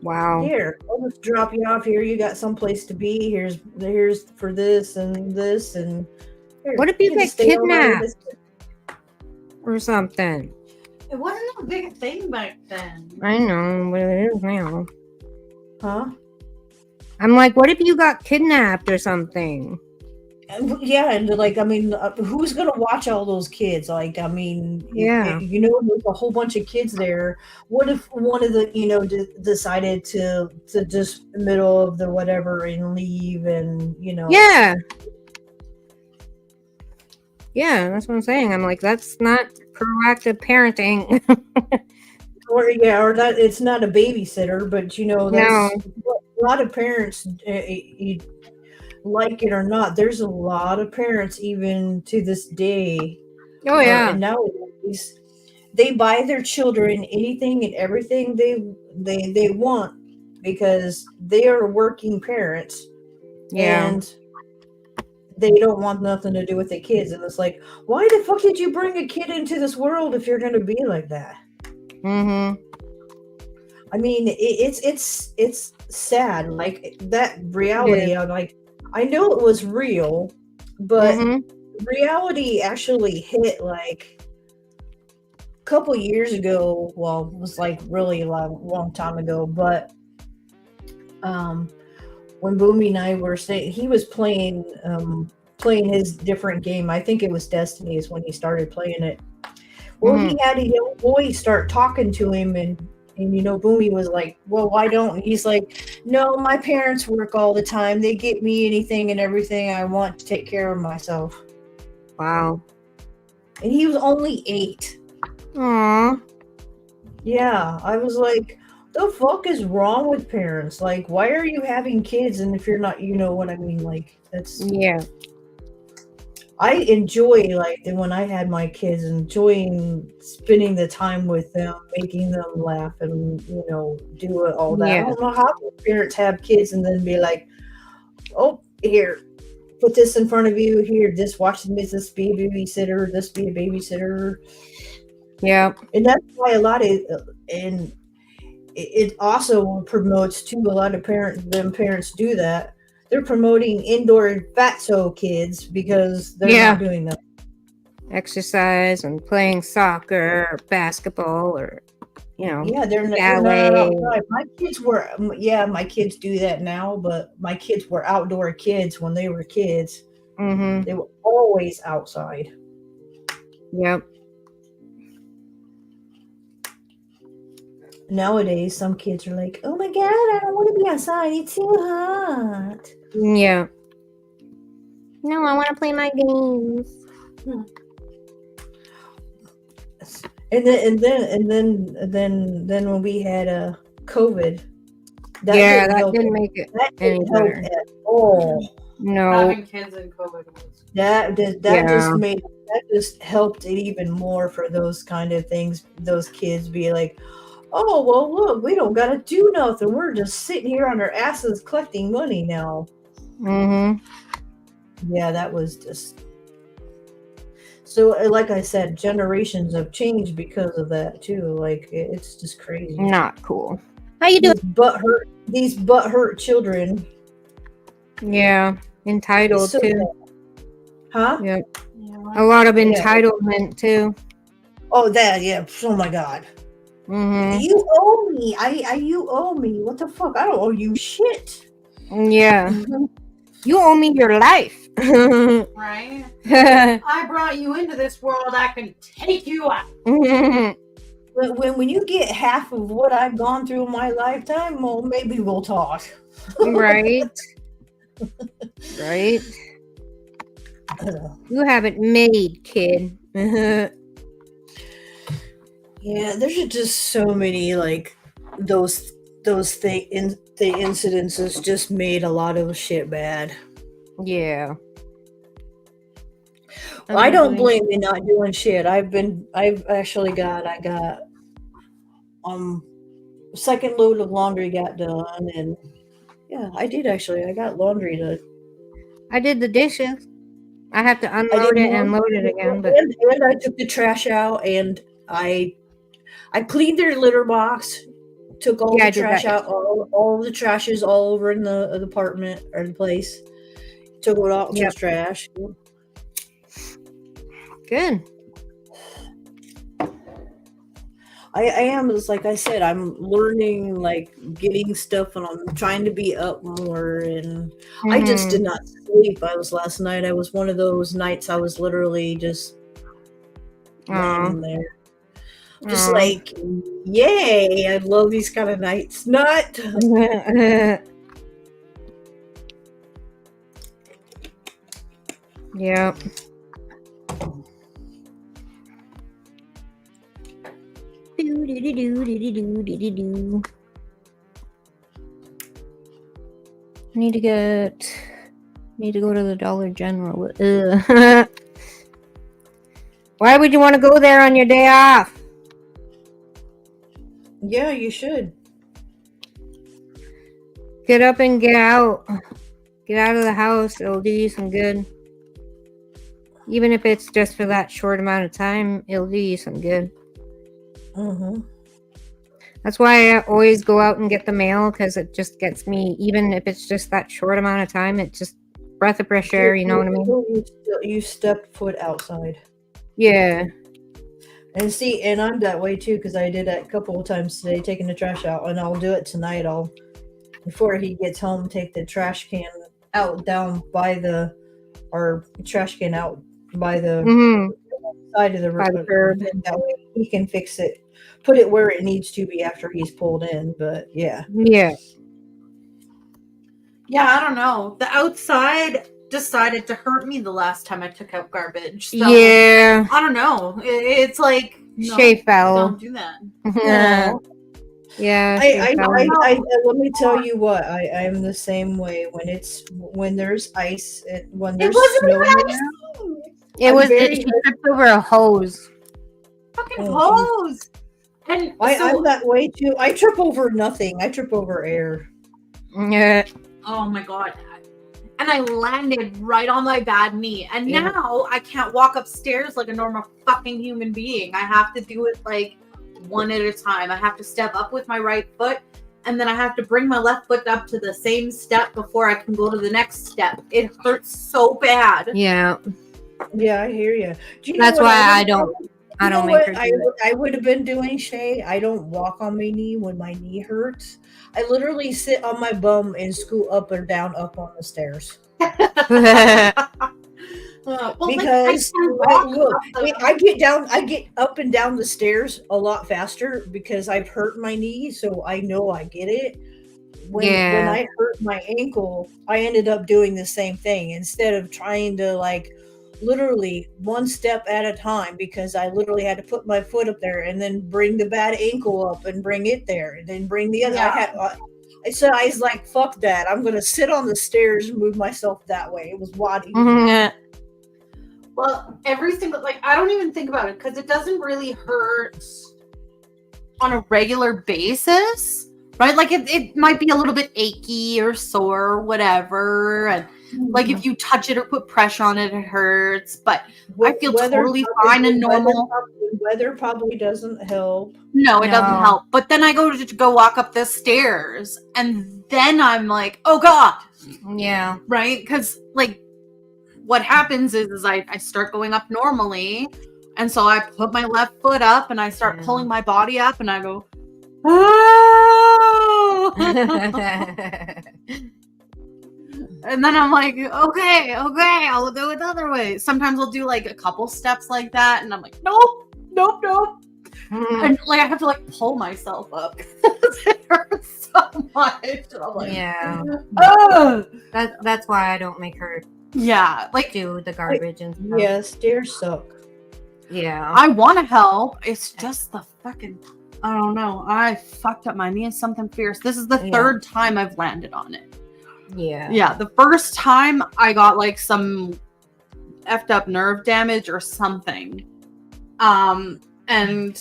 [SPEAKER 1] Wow.
[SPEAKER 2] Here, I'll just drop you off here. You got someplace to be. Here's for this and this and. Here,
[SPEAKER 1] What if you
[SPEAKER 2] can
[SPEAKER 1] get
[SPEAKER 2] stay over here.
[SPEAKER 1] kidnapped or something?
[SPEAKER 3] It wasn't a big thing back then.
[SPEAKER 1] I know, but it is now.
[SPEAKER 2] Huh?
[SPEAKER 1] I'm like, what if you got kidnapped or something?
[SPEAKER 2] Yeah, and like, I mean, who's gonna watch all those kids? Like, I mean,
[SPEAKER 1] Yeah.
[SPEAKER 2] there's a whole bunch of kids there. What if one of the, decided to just middle of the whatever and leave, and
[SPEAKER 1] Yeah. Yeah, that's what I'm saying. I'm like, that's not proactive parenting.
[SPEAKER 2] or that it's not a babysitter, but that's a lot of parents. Like it or not, there's a lot of parents even to this day.
[SPEAKER 1] Oh yeah.
[SPEAKER 2] And nowadays, they buy their children anything and everything they want, because they are working parents.
[SPEAKER 1] Yeah.
[SPEAKER 2] And they don't want nothing to do with the kids, and it's like, why the fuck did you bring a kid into this world if you're gonna be like that?
[SPEAKER 1] Mm-hmm.
[SPEAKER 2] I mean, it's sad, like that reality. I'm like, I know it was real, but reality actually hit like a couple years ago. Well, it was like really long time ago, but when Boomy and I were saying, he was playing his different game. I think it was Destiny is when he started playing it. Well, he had a young boy start talking to him, and Boomy was like, well, why don't, he's like, no, my parents work all the time. They get me anything and everything I want to take care of myself.
[SPEAKER 1] Wow.
[SPEAKER 2] And he was only 8.
[SPEAKER 1] Aww.
[SPEAKER 2] Yeah, I was like, the fuck is wrong with parents? Like, why are you having kids? And if you're not, you know what I mean? Like, that's...
[SPEAKER 1] Yeah.
[SPEAKER 2] I enjoy, like, when I had my kids, enjoying spending the time with them, making them laugh, and do it all that.
[SPEAKER 1] Yeah.
[SPEAKER 2] I don't know how parents have kids and then be like, oh, here, put this in front of you. Here, watch this be a babysitter. This be a babysitter.
[SPEAKER 1] Yeah.
[SPEAKER 2] And that's why a lot of, and it also promotes too. A lot of parents do that. They're promoting indoor fatso kids because they're not doing that.
[SPEAKER 1] Exercise and playing soccer or basketball or,
[SPEAKER 2] Yeah, they're not outside. My kids do that now, but my kids were outdoor kids when they were kids.
[SPEAKER 1] Mm-hmm.
[SPEAKER 2] They were always outside.
[SPEAKER 1] Yep.
[SPEAKER 2] Nowadays, some kids are like, oh my God, I don't want to be outside. It's too hot.
[SPEAKER 1] Yeah. No, I want to play my games.
[SPEAKER 2] And then when we had COVID,
[SPEAKER 1] that didn't make it any better
[SPEAKER 2] at all.
[SPEAKER 1] No.
[SPEAKER 3] Having kids in COVID was
[SPEAKER 2] that just helped it even more for those kind of things. Those kids be like, oh, well, look, we don't got to do nothing. We're just sitting here on our asses collecting money now.
[SPEAKER 1] Mm-hmm.
[SPEAKER 2] Yeah, that was just... So, like I said, generations have changed because of that, too. Like, it's just crazy.
[SPEAKER 1] Not cool. How you doing?
[SPEAKER 2] These butthurt children.
[SPEAKER 1] Yeah, entitled, too.
[SPEAKER 2] Bad. Huh?
[SPEAKER 1] Yep. A lot of entitlement, too.
[SPEAKER 2] Oh, that, yeah. Oh, my God.
[SPEAKER 1] Mm-hmm.
[SPEAKER 2] You owe me. You owe me. What the fuck? I don't owe you shit.
[SPEAKER 1] Yeah. You owe me your life.
[SPEAKER 3] Right? I brought you into this world. I can take you out.
[SPEAKER 2] When you get half of what I've gone through in my lifetime, well, maybe we'll talk.
[SPEAKER 1] Right. Right. You have it made, kid.
[SPEAKER 2] Yeah, there's just so many, like, those the incidences just made a lot of shit bad.
[SPEAKER 1] Yeah.
[SPEAKER 2] Well, I don't blame you not doing shit. I got second load of laundry got done, and yeah, I did actually. I got laundry done.
[SPEAKER 1] I did the dishes. I have to unload it and load it again, but
[SPEAKER 2] and I took the trash out, and I cleaned their litter box. Took all the trash out, all the trash is all over in the apartment or the place. Took it out to the trash.
[SPEAKER 1] Good.
[SPEAKER 2] I am, like I said, I'm learning, like, getting stuff, and I'm trying to be up more, and I just did not sleep. Last night, I was one of those nights I was literally just laying there. Just like, yay, I love these kind of nights. Not.
[SPEAKER 1] Yeah. Need to go to the Dollar General. Why would you want to go there on your day off?
[SPEAKER 2] Yeah, you should.
[SPEAKER 1] Get up and get out. Get out of the house. It'll do you some good. Even if it's just for that short amount of time, it'll do you some good.
[SPEAKER 2] Mm-hmm.
[SPEAKER 1] That's why I always go out and get the mail, because it just gets me, even if it's just that short amount of time, it's just breath of fresh air, you know what I mean?
[SPEAKER 2] You step foot outside.
[SPEAKER 1] Yeah.
[SPEAKER 2] And see, and I'm that way too, because I did that a couple of times today, taking the trash out, and I'll do it tonight. I'll, before he gets home, take the trash can out down by or trash can out by the side of the
[SPEAKER 1] By the
[SPEAKER 2] road.
[SPEAKER 1] curb.
[SPEAKER 2] And that way he can fix it, put it where it needs to be after he's pulled in. But yeah.
[SPEAKER 1] Yeah.
[SPEAKER 3] Yeah, I don't know. The outside decided to hurt me the last time I took out garbage. So
[SPEAKER 1] Yeah.
[SPEAKER 3] I don't know. It's like no,
[SPEAKER 1] Shay fell.
[SPEAKER 3] don't do that.
[SPEAKER 1] Yeah.
[SPEAKER 2] I let me tell you what, I'm the same way when there's ice and when there's snow.
[SPEAKER 1] It was she tripped over a hose.
[SPEAKER 3] Fucking hose. And
[SPEAKER 2] I'm that way too. I trip over nothing. I trip over air.
[SPEAKER 1] Yeah.
[SPEAKER 3] Oh my god. And I landed right on my bad knee. And now I can't walk upstairs like a normal fucking human being. I have to do it like one at a time. I have to step up with my right foot, and then I have to bring my left foot up to the same step before I can go to the next step. It hurts so bad.
[SPEAKER 1] Yeah.
[SPEAKER 2] Yeah, I hear you.
[SPEAKER 1] That's why I don't make her do it.
[SPEAKER 2] I would have been doing, Shay. I don't walk on my knee when my knee hurts. I literally sit on my bum and scoot up or down up on the stairs. Because I get up and down the stairs a lot faster because I've hurt my knee, so I know I get it. When I hurt my ankle, I ended up doing the same thing instead of trying to like literally one step at a time, because I literally had to put my foot up there and then bring the bad ankle up and bring it there and then bring the other. So I was like, fuck that. I'm going to sit on the stairs and move myself that way. It was waddy.
[SPEAKER 3] Well, every single, like, I don't even think about it because it doesn't really hurt on a regular basis, right? Like, it might be a little bit achy or sore or whatever. And, like, if you touch it or put pressure on it, it hurts. But I feel totally fine and normal.
[SPEAKER 2] Weather probably doesn't help.
[SPEAKER 3] No, it doesn't help. But then I go walk up the stairs, and then I'm like, oh, God.
[SPEAKER 1] Yeah.
[SPEAKER 3] Right? Because, like, what happens is I start going up normally, and so I put my left foot up and I start pulling my body up and I go, oh! And then I'm like, okay, I'll do it the other way. Sometimes I'll do like a couple steps like that and I'm like, nope. And like I have to like pull myself up. It hurts so much. And I'm like,
[SPEAKER 1] that's why I don't make her
[SPEAKER 3] like
[SPEAKER 1] do the garbage and stuff.
[SPEAKER 2] Yeah, stairs suck.
[SPEAKER 1] Yeah.
[SPEAKER 3] I want to help. It's just the fucking, I don't know. I fucked up my knee and something fierce. This is the third time I've landed on it.
[SPEAKER 1] Yeah.
[SPEAKER 3] Yeah. The first time I got like some effed up nerve damage or something. And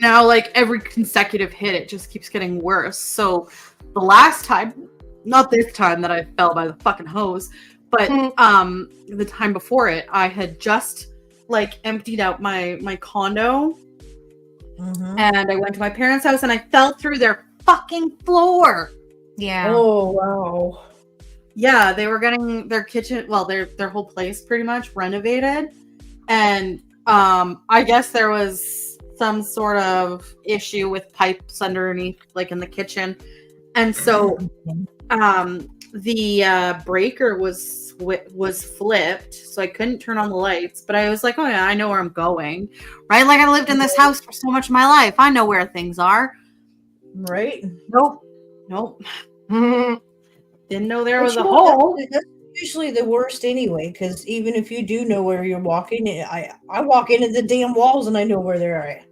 [SPEAKER 3] now like every consecutive hit, it just keeps getting worse. So the last time, not this time that I fell by the fucking hose, but the time before it, I had just like emptied out my condo and I went to my parents' house and I fell through their fucking floor.
[SPEAKER 1] Yeah.
[SPEAKER 2] Oh wow.
[SPEAKER 3] Yeah, they were getting their kitchen, well, their whole place pretty much renovated, and I guess there was some sort of issue with pipes underneath, like in the kitchen, and so the breaker was flipped, so I couldn't turn on the lights. But I was like, oh yeah, I know where I'm going, right? Like I lived in this house for so much of my life, I know where things are.
[SPEAKER 2] Right?
[SPEAKER 3] Nope. Didn't know there was a hole.
[SPEAKER 2] That's usually the worst anyway, because even if you do know where you're walking, I walk into the damn walls and I know where they're at.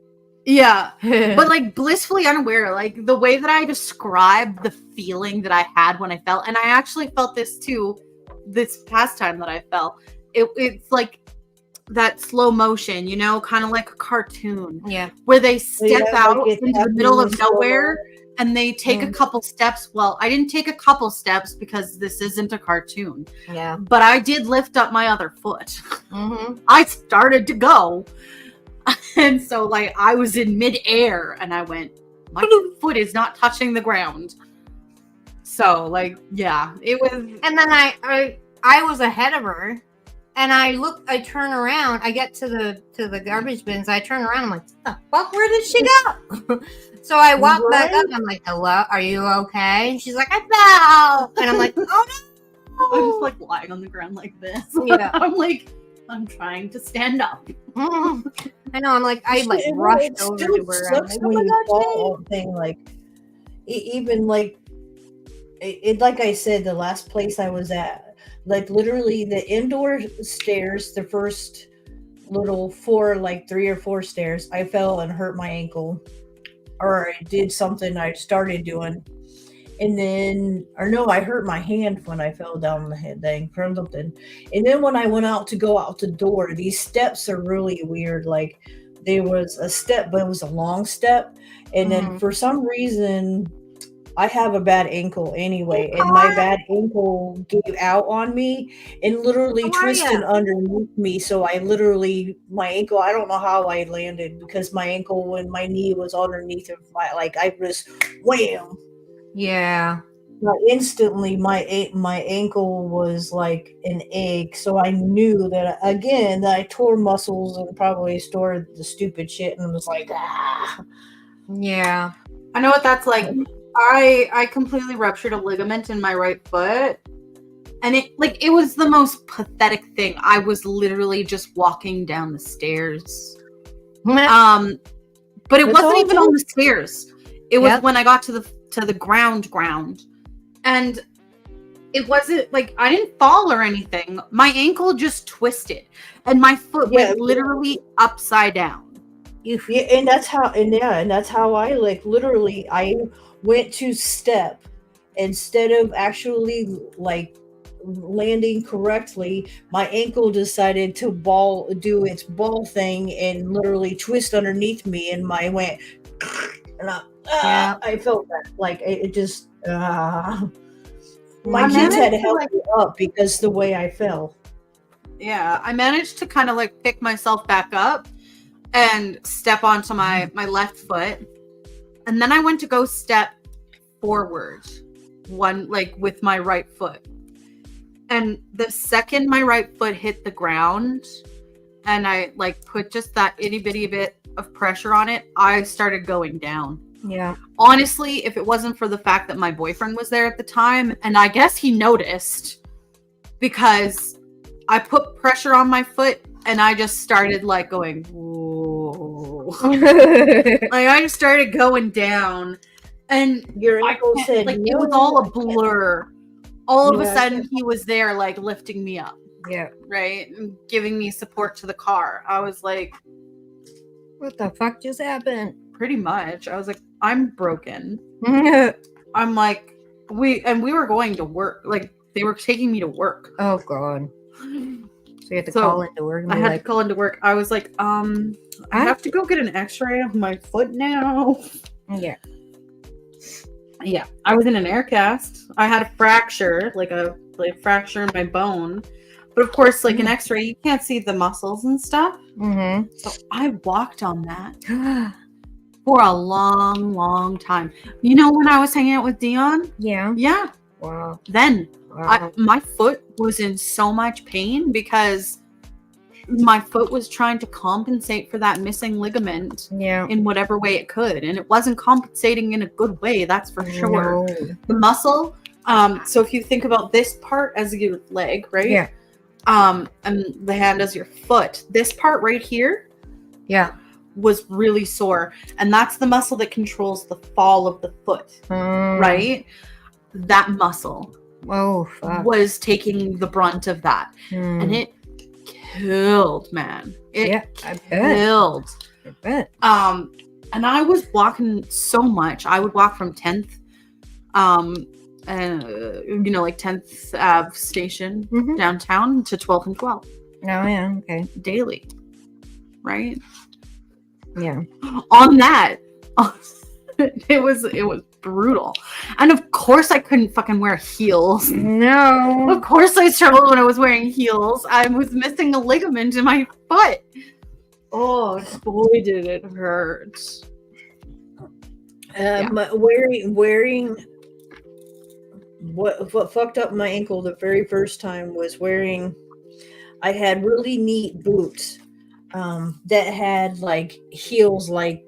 [SPEAKER 3] Yeah, but like blissfully unaware, like the way that I described the feeling that I had when I fell, and I actually felt this too this past time that I fell. It's like that slow motion, you know, kind of like a cartoon.
[SPEAKER 1] Yeah.
[SPEAKER 3] Where they step out
[SPEAKER 2] like
[SPEAKER 3] into the middle of nowhere and they take a couple steps. Well, I didn't take a couple steps because this isn't a cartoon.
[SPEAKER 1] Yeah.
[SPEAKER 3] But I did lift up my other foot. I started to go. And so like I was in midair and I went, my foot is not touching the ground. So like, yeah, it was.
[SPEAKER 1] And then I was ahead of her, and I turn around, I get to the garbage bins, I turn around, I'm like, what the fuck, where did she go? So I walk back up, I'm like, hello, are you okay? And she's like, I fell. And I'm like, oh no.
[SPEAKER 3] I'm just like lying on the ground like this.
[SPEAKER 1] Yeah.
[SPEAKER 3] I'm like, I'm trying to stand up.
[SPEAKER 1] I know, I'm like, I like rushed over to her. I'm like, oh my God,
[SPEAKER 2] fall thing, like even like it like I said, the last place I was at, like literally the indoor stairs, the first little 3 or 4 stairs, I fell and hurt my ankle, or I did something I started doing, and then, or no, I hurt my hand when I fell down the head thing from something. And then when I went out to go out the door, these steps are really weird. Like there was a step, but it was a long step, and then for some reason, I have a bad ankle anyway, and my bad ankle gave out on me and literally twisted underneath me. So I literally, my ankle, I don't know how I landed, because my ankle and my knee was underneath of my, like I just wham.
[SPEAKER 1] Yeah.
[SPEAKER 2] But instantly my ankle was like an egg. So I knew that, again, that I tore muscles and probably stored the stupid shit and was like, ah.
[SPEAKER 1] Yeah.
[SPEAKER 3] I know what that's like. I completely ruptured a ligament in my right foot, and it was the most pathetic thing. I was literally just walking down the stairs, but it wasn't even on the stairs. It was when I got to the ground, and it wasn't like I didn't fall or anything. My ankle just twisted, and my foot went literally upside down.
[SPEAKER 2] Yeah, and that's how I like literally I went to step instead of actually like landing correctly. My ankle decided to do its ball thing and literally twist underneath me, and I went and I felt that like it just my kids had to help me up because the way I fell.
[SPEAKER 3] Yeah, I managed to kind of like pick myself back up and step onto my left foot, and then I went to go step forward with my right foot, and the second my right foot hit the ground and I like put just that itty bitty bit of pressure on it, I started going down.
[SPEAKER 1] Yeah,
[SPEAKER 3] honestly, if it wasn't for the fact that my boyfriend was there at the time, and I guess he noticed, because I put pressure on my foot and I just started like going, whoa. Like I just started going down, and
[SPEAKER 2] your ankle said
[SPEAKER 3] like it was all a blur. All of a sudden he was there like lifting me up.
[SPEAKER 1] Yeah.
[SPEAKER 3] Right? And giving me support to the car. I was like,
[SPEAKER 1] what the fuck just happened?
[SPEAKER 3] Pretty much. I was like, I'm broken. I'm like, we were going to work. Like they were taking me to work.
[SPEAKER 1] Oh God. So you had to call into work.
[SPEAKER 3] I had to call into work. I was like, I have to go get an x-ray of my foot now.
[SPEAKER 1] Yeah.
[SPEAKER 3] Yeah. I was in an air cast. I had a fracture, like a fracture in my bone. But of course, like an x-ray, you can't see the muscles and stuff.
[SPEAKER 1] Mm-hmm.
[SPEAKER 3] So I walked on that for a long, long time. You know when I was hanging out with Dion?
[SPEAKER 1] Yeah.
[SPEAKER 3] Yeah.
[SPEAKER 1] Wow.
[SPEAKER 3] Then
[SPEAKER 1] Wow.
[SPEAKER 3] my foot was in so much pain because my foot was trying to compensate for that missing ligament in whatever way it could. And it wasn't compensating in a good way, that's for sure.
[SPEAKER 1] No.
[SPEAKER 3] The muscle, so if you think about this part as your leg, right?
[SPEAKER 1] Yeah.
[SPEAKER 3] And the hand as your foot, this part right here was really sore. And that's the muscle that controls the fall of the foot, right? That muscle was taking the brunt of that. And it killed, man. It killed.
[SPEAKER 1] I bet.
[SPEAKER 3] And I was walking so much. I would walk from 10th, like 10th Ave station downtown to 12th and 12th.
[SPEAKER 1] Oh, yeah. Okay.
[SPEAKER 3] Daily. Right?
[SPEAKER 1] Yeah.
[SPEAKER 3] On that, It was brutal. And of course I couldn't fucking wear heels.
[SPEAKER 1] No.
[SPEAKER 3] Of course I struggled when I was wearing heels. I was missing a ligament in my foot. Oh boy, did it hurt.
[SPEAKER 2] Wearing what fucked up my ankle the very first time was wearing. I had really neat boots that had like heels like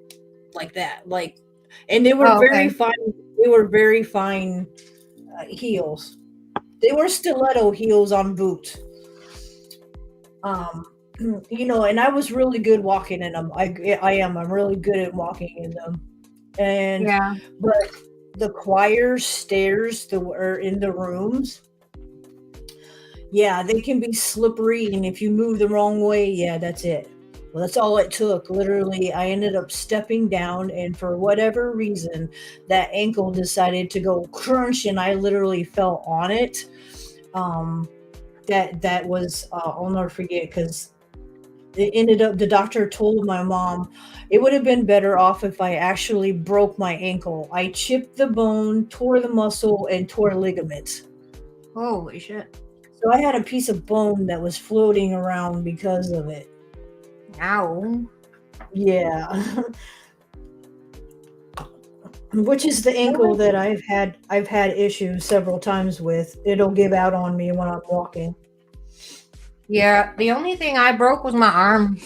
[SPEAKER 2] that, like, and they were very fine. They were very fine heels. They were stiletto heels on boots. And I was really good walking in them. I'm really good at walking in them. And but the choir stairs that were in the rooms, they can be slippery, and if you move the wrong way, that's it. Well, that's all it took. Literally, I ended up stepping down, and for whatever reason, that ankle decided to go crunch, and I literally fell on it. That was I'll never forget, because it ended up, the doctor told my mom it would have been better off if I actually broke my ankle. I chipped the bone, tore the muscle, and tore ligaments.
[SPEAKER 1] Holy shit.
[SPEAKER 2] So I had a piece of bone that was floating around because of it.
[SPEAKER 1] Ow.
[SPEAKER 2] Yeah. Which is the ankle that I've had issues several times with. It'll give out on me when I'm walking.
[SPEAKER 1] Yeah, the only thing I broke was my arm.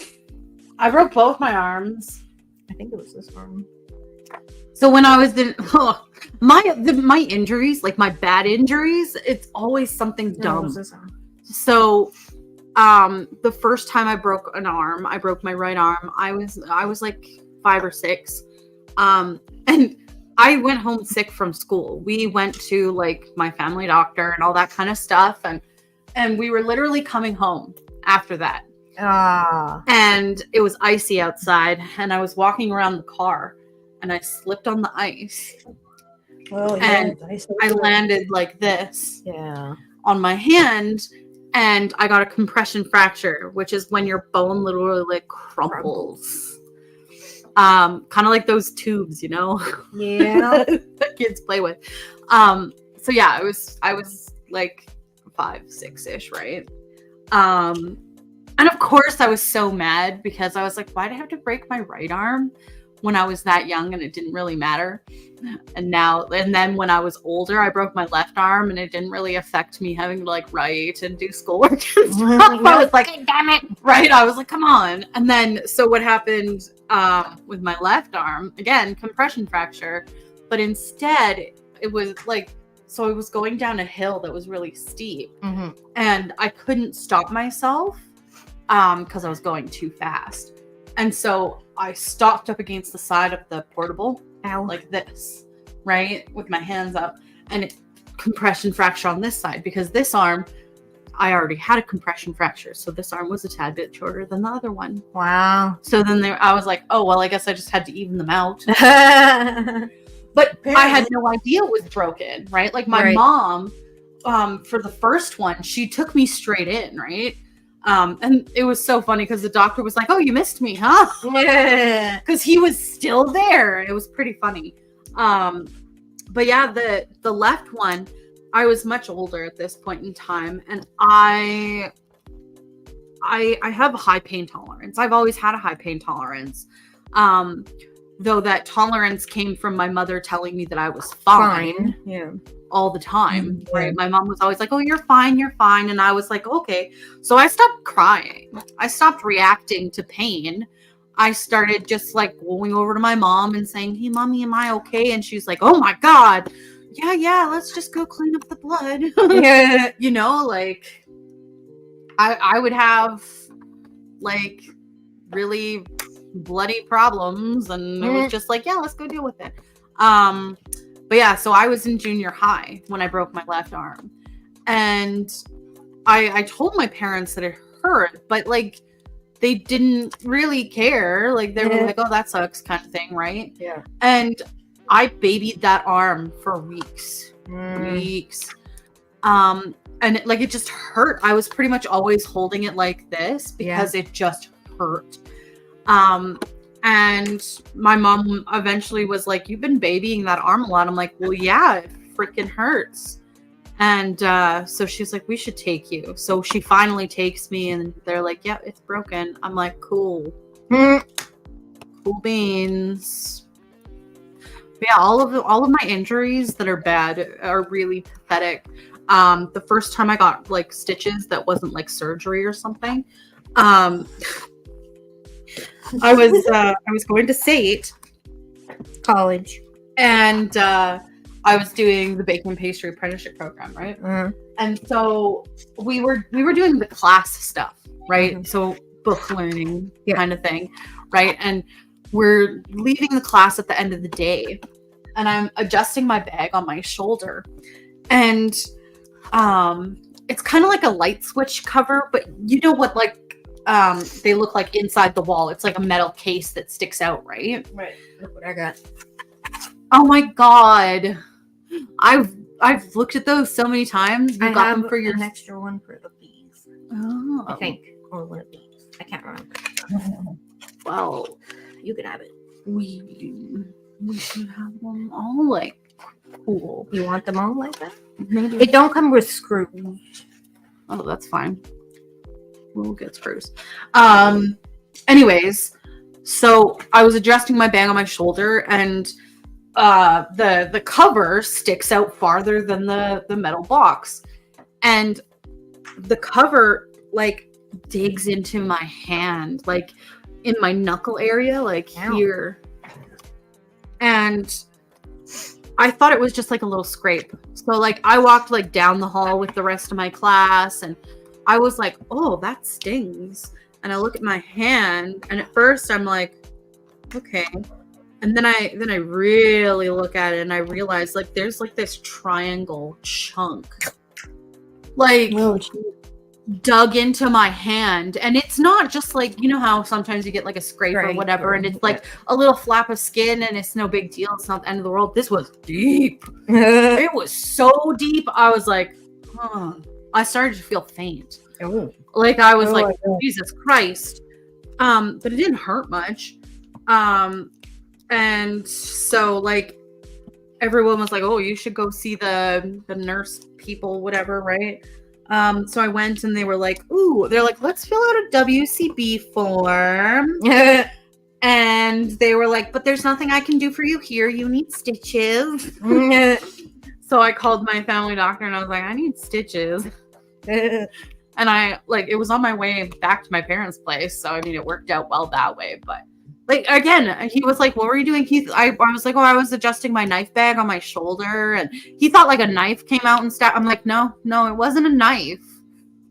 [SPEAKER 3] I broke both my arms.
[SPEAKER 1] I think it was this arm.
[SPEAKER 3] So when I was in my injuries, like my bad injuries, it's always something dumb.
[SPEAKER 1] It was this arm.
[SPEAKER 3] So the first time I broke an arm, I broke my right arm. I was like 5 or 6. And I went home sick from school. We went to like my family doctor and all that kind of stuff, and we were literally coming home after that. And it was icy outside, and I was walking around the car, and I slipped on the ice.
[SPEAKER 2] Well,
[SPEAKER 3] and I landed like this on my hand, and I got a compression fracture, which is when your bone literally like crumples. Kind of like those tubes,
[SPEAKER 1] Yeah.
[SPEAKER 3] that kids play with. So yeah, I was like 5, 6-ish, right? And of course I was so mad, because I was like, why'd I have to break my right arm when I was that young and it didn't really matter? And then when I was older, I broke my left arm, and it didn't really affect me having to like write and do schoolwork and stuff. I was like, damn it. Right. I was like, come on. And then, so what happened with my left arm, again, compression fracture, but instead it was like, so I was going down a hill that was really steep, and I couldn't stop myself because I was going too fast. And so I stopped up against the side of the portable, like this, right, with my hands up, and it compression fracture on this side, because this arm, I already had a compression fracture, so this arm was a tad bit shorter than the other one.
[SPEAKER 1] Wow.
[SPEAKER 3] So then I was like, oh, well, I guess I just had to even them out. But I had no idea it was broken, right? Like my mom, for the first one, she took me straight in, right? And it was so funny, because the doctor was like, oh, you missed me, huh?
[SPEAKER 1] Yeah.
[SPEAKER 3] Because he was still there. It was pretty funny. But yeah, the left one, I was much older at this point in time, and I have a high pain tolerance. I've always had a high pain tolerance. Though that tolerance came from my mother telling me that I was fine. All the time, right? My mom was always like, oh, you're fine. And I was like, okay. So I stopped crying. I stopped reacting to pain. I started just like going over to my mom and saying, hey, mommy, am I okay? And she's like, oh my God. Yeah, let's just go clean up the blood. Like I would have like really bloody problems, and it was just like, yeah, let's go deal with it. But yeah, so I was in junior high when I broke my left arm, and I told my parents that it hurt, but like they didn't really care. Like they were like, oh, that sucks, kind of thing, right?
[SPEAKER 2] Yeah.
[SPEAKER 3] And I babied that arm for weeks. And it just hurt. I was pretty much always holding it like this because it just hurt. And my mom eventually was like, "You've been babying that arm a lot." I'm like, "Well, yeah, it freaking hurts." And so she's like, "We should take you." So she finally takes me, and they're like, "Yeah, it's broken." I'm like, "Cool, cool beans." But yeah, all of my injuries that are bad are really pathetic. The first time I got like stitches that wasn't like surgery or something. I was going to SAIT
[SPEAKER 1] College.
[SPEAKER 3] and I was doing the baking and pastry apprenticeship program, right? And so we were doing the class stuff, right? So book learning kind of thing, right? And we're leaving the class at the end of the day, and I'm adjusting my bag on my shoulder, and it's kind of like a light switch cover, but you know what, like they look like inside the wall. It's like a metal case that sticks out, right?
[SPEAKER 1] Right. Look what I got.
[SPEAKER 3] Oh my god. I've looked at those so many times. You
[SPEAKER 1] I
[SPEAKER 3] got
[SPEAKER 1] have
[SPEAKER 3] them for your
[SPEAKER 1] an extra one for the bees.
[SPEAKER 3] Oh.
[SPEAKER 1] I think. Or one of these. I can't remember.
[SPEAKER 3] Well,
[SPEAKER 1] You can have it.
[SPEAKER 3] we should have them all like cool.
[SPEAKER 1] You want them all like that?
[SPEAKER 3] Maybe.
[SPEAKER 1] It don't come with screws.
[SPEAKER 3] Oh, that's fine. We'll get screws. Anyways, so I was adjusting my bag on my shoulder, and the cover sticks out farther than the metal box, and the cover like digs into my hand, like in my knuckle area, like
[SPEAKER 1] Ow.
[SPEAKER 3] here. And I thought it was just like a little scrape. So like I walked like down the hall with the rest of my class, and I was like, "Oh, that stings." And I look at my hand, and at first I'm like, "Okay." And then I really look at it, and I realize like there's like this triangle chunk like
[SPEAKER 2] Oh, geez.
[SPEAKER 3] dug into my hand. And it's not just like, you know how sometimes you get like a scrape or
[SPEAKER 1] Right,
[SPEAKER 3] whatever, and
[SPEAKER 1] right,
[SPEAKER 3] it's like a little flap of skin and it's no big deal. It's not the end of the world. This was deep.
[SPEAKER 1] Oh.
[SPEAKER 3] It was so deep. I was like, huh. I started to feel faint. Like I was
[SPEAKER 2] Oh
[SPEAKER 3] like,
[SPEAKER 2] my God.
[SPEAKER 3] Jesus Christ. But it didn't hurt much. And so like everyone was like, "Oh, you should go see the nurse people, whatever," right? So I went, and they were like, "Ooh," they're like, "Let's fill out a WCB form." And they were like, "But there's nothing I can do for you here. You need stitches." So I called my family doctor, and I was like, "I need stitches." And I like, it was on my way back to my parents' place, so I mean, it worked out well that way. But like again, he was like, "What were you doing, Keith?" I was like, "Oh, I was adjusting my knife bag on my shoulder," and he thought like a knife came out and stabbed. I'm like, no, it wasn't a knife.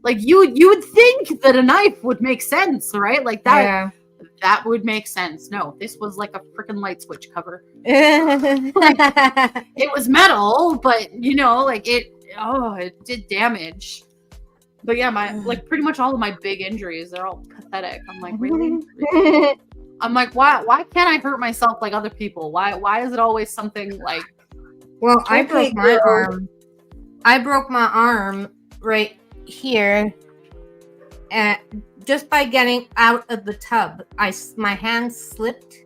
[SPEAKER 3] Like you would think that a knife would make sense, right? Like that that would make sense. No, this was like a freaking light switch cover. It was metal, but you know, like it did damage. But yeah, my like pretty much all of my big injuries, they're all pathetic. I'm like, really? I'm like, why can't I hurt myself like other people? Why is it always something like
[SPEAKER 1] Well, I
[SPEAKER 2] Okay,
[SPEAKER 1] broke my
[SPEAKER 2] girl.
[SPEAKER 1] arm. I broke my arm right here, and just by getting out of the tub, my hand slipped,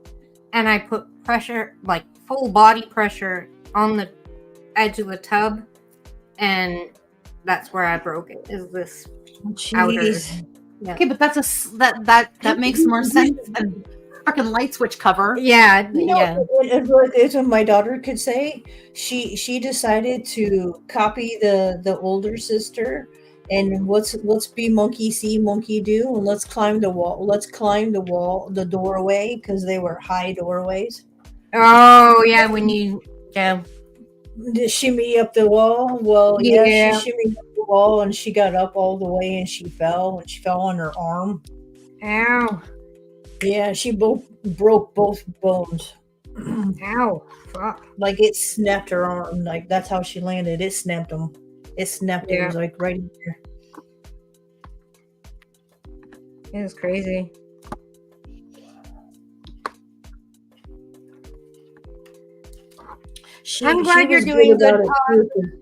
[SPEAKER 1] and I put pressure, like full body pressure, on the edge of the tub, and that's where I broke it. Is this outer?
[SPEAKER 2] Jeez.
[SPEAKER 3] okay, but that's that makes more sense than freaking light switch cover.
[SPEAKER 1] Yeah,
[SPEAKER 2] You know,
[SPEAKER 1] yeah.
[SPEAKER 2] as my daughter could say, she decided to copy the older sister, and let's be monkey see, monkey do, and let's climb the wall. Let's climb the doorway, because they were high doorways.
[SPEAKER 1] Oh, yeah. When you, yeah.
[SPEAKER 2] Did shimmy up the wall? Well, yeah,
[SPEAKER 1] Yeah.
[SPEAKER 2] she shimmied up the wall, and she got up all the way, and she fell, and she fell on her arm.
[SPEAKER 1] Ow.
[SPEAKER 2] Yeah, she broke both bones.
[SPEAKER 1] Ow. Fuck.
[SPEAKER 2] Like it snapped her arm. Like that's how she landed. It snapped them. It snapped it. It was like right here.
[SPEAKER 1] It was crazy. I'm glad you're
[SPEAKER 2] was
[SPEAKER 1] doing good,
[SPEAKER 2] about it, too.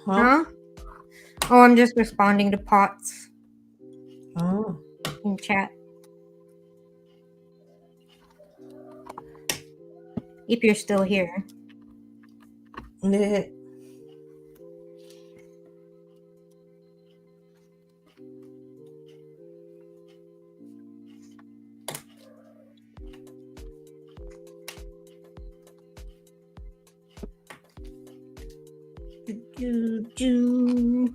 [SPEAKER 2] Huh?
[SPEAKER 1] Huh? Oh, I'm just responding to Potts
[SPEAKER 2] Oh.
[SPEAKER 1] in chat. If you're still here.
[SPEAKER 2] Yeah.
[SPEAKER 1] Do.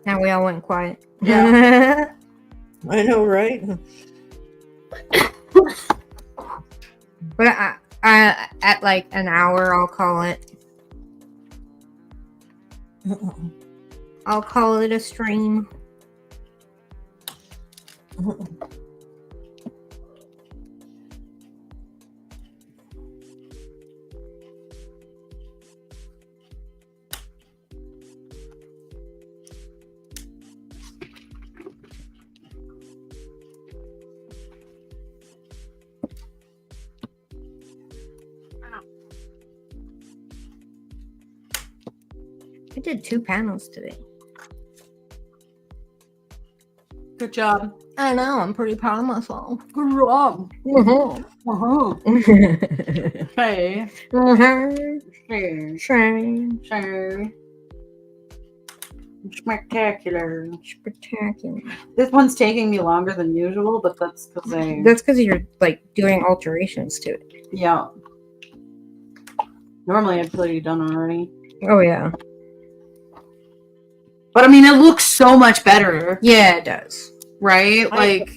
[SPEAKER 1] Now we all went quiet.
[SPEAKER 3] Yeah.
[SPEAKER 2] I know, right?
[SPEAKER 1] But I at like an hour, I'll call it. I'll call it a stream. I did 2 panels today.
[SPEAKER 3] Good job.
[SPEAKER 1] I know, I'm pretty proud of myself.
[SPEAKER 3] Good job.
[SPEAKER 1] Mhm.
[SPEAKER 3] Uh-huh.
[SPEAKER 1] Mhm.
[SPEAKER 3] Hey.
[SPEAKER 1] Mhm.
[SPEAKER 3] Hey.
[SPEAKER 1] Shame.
[SPEAKER 3] Hey. Spectacular.
[SPEAKER 1] Spectacular.
[SPEAKER 3] This one's taking me longer than usual, but that's because
[SPEAKER 1] That's because you're like doing alterations to it.
[SPEAKER 3] yeah. Normally I'd pretty done already.
[SPEAKER 1] Oh yeah.
[SPEAKER 3] But I mean, it looks so much better,
[SPEAKER 1] Yeah, it does.
[SPEAKER 3] right? Like,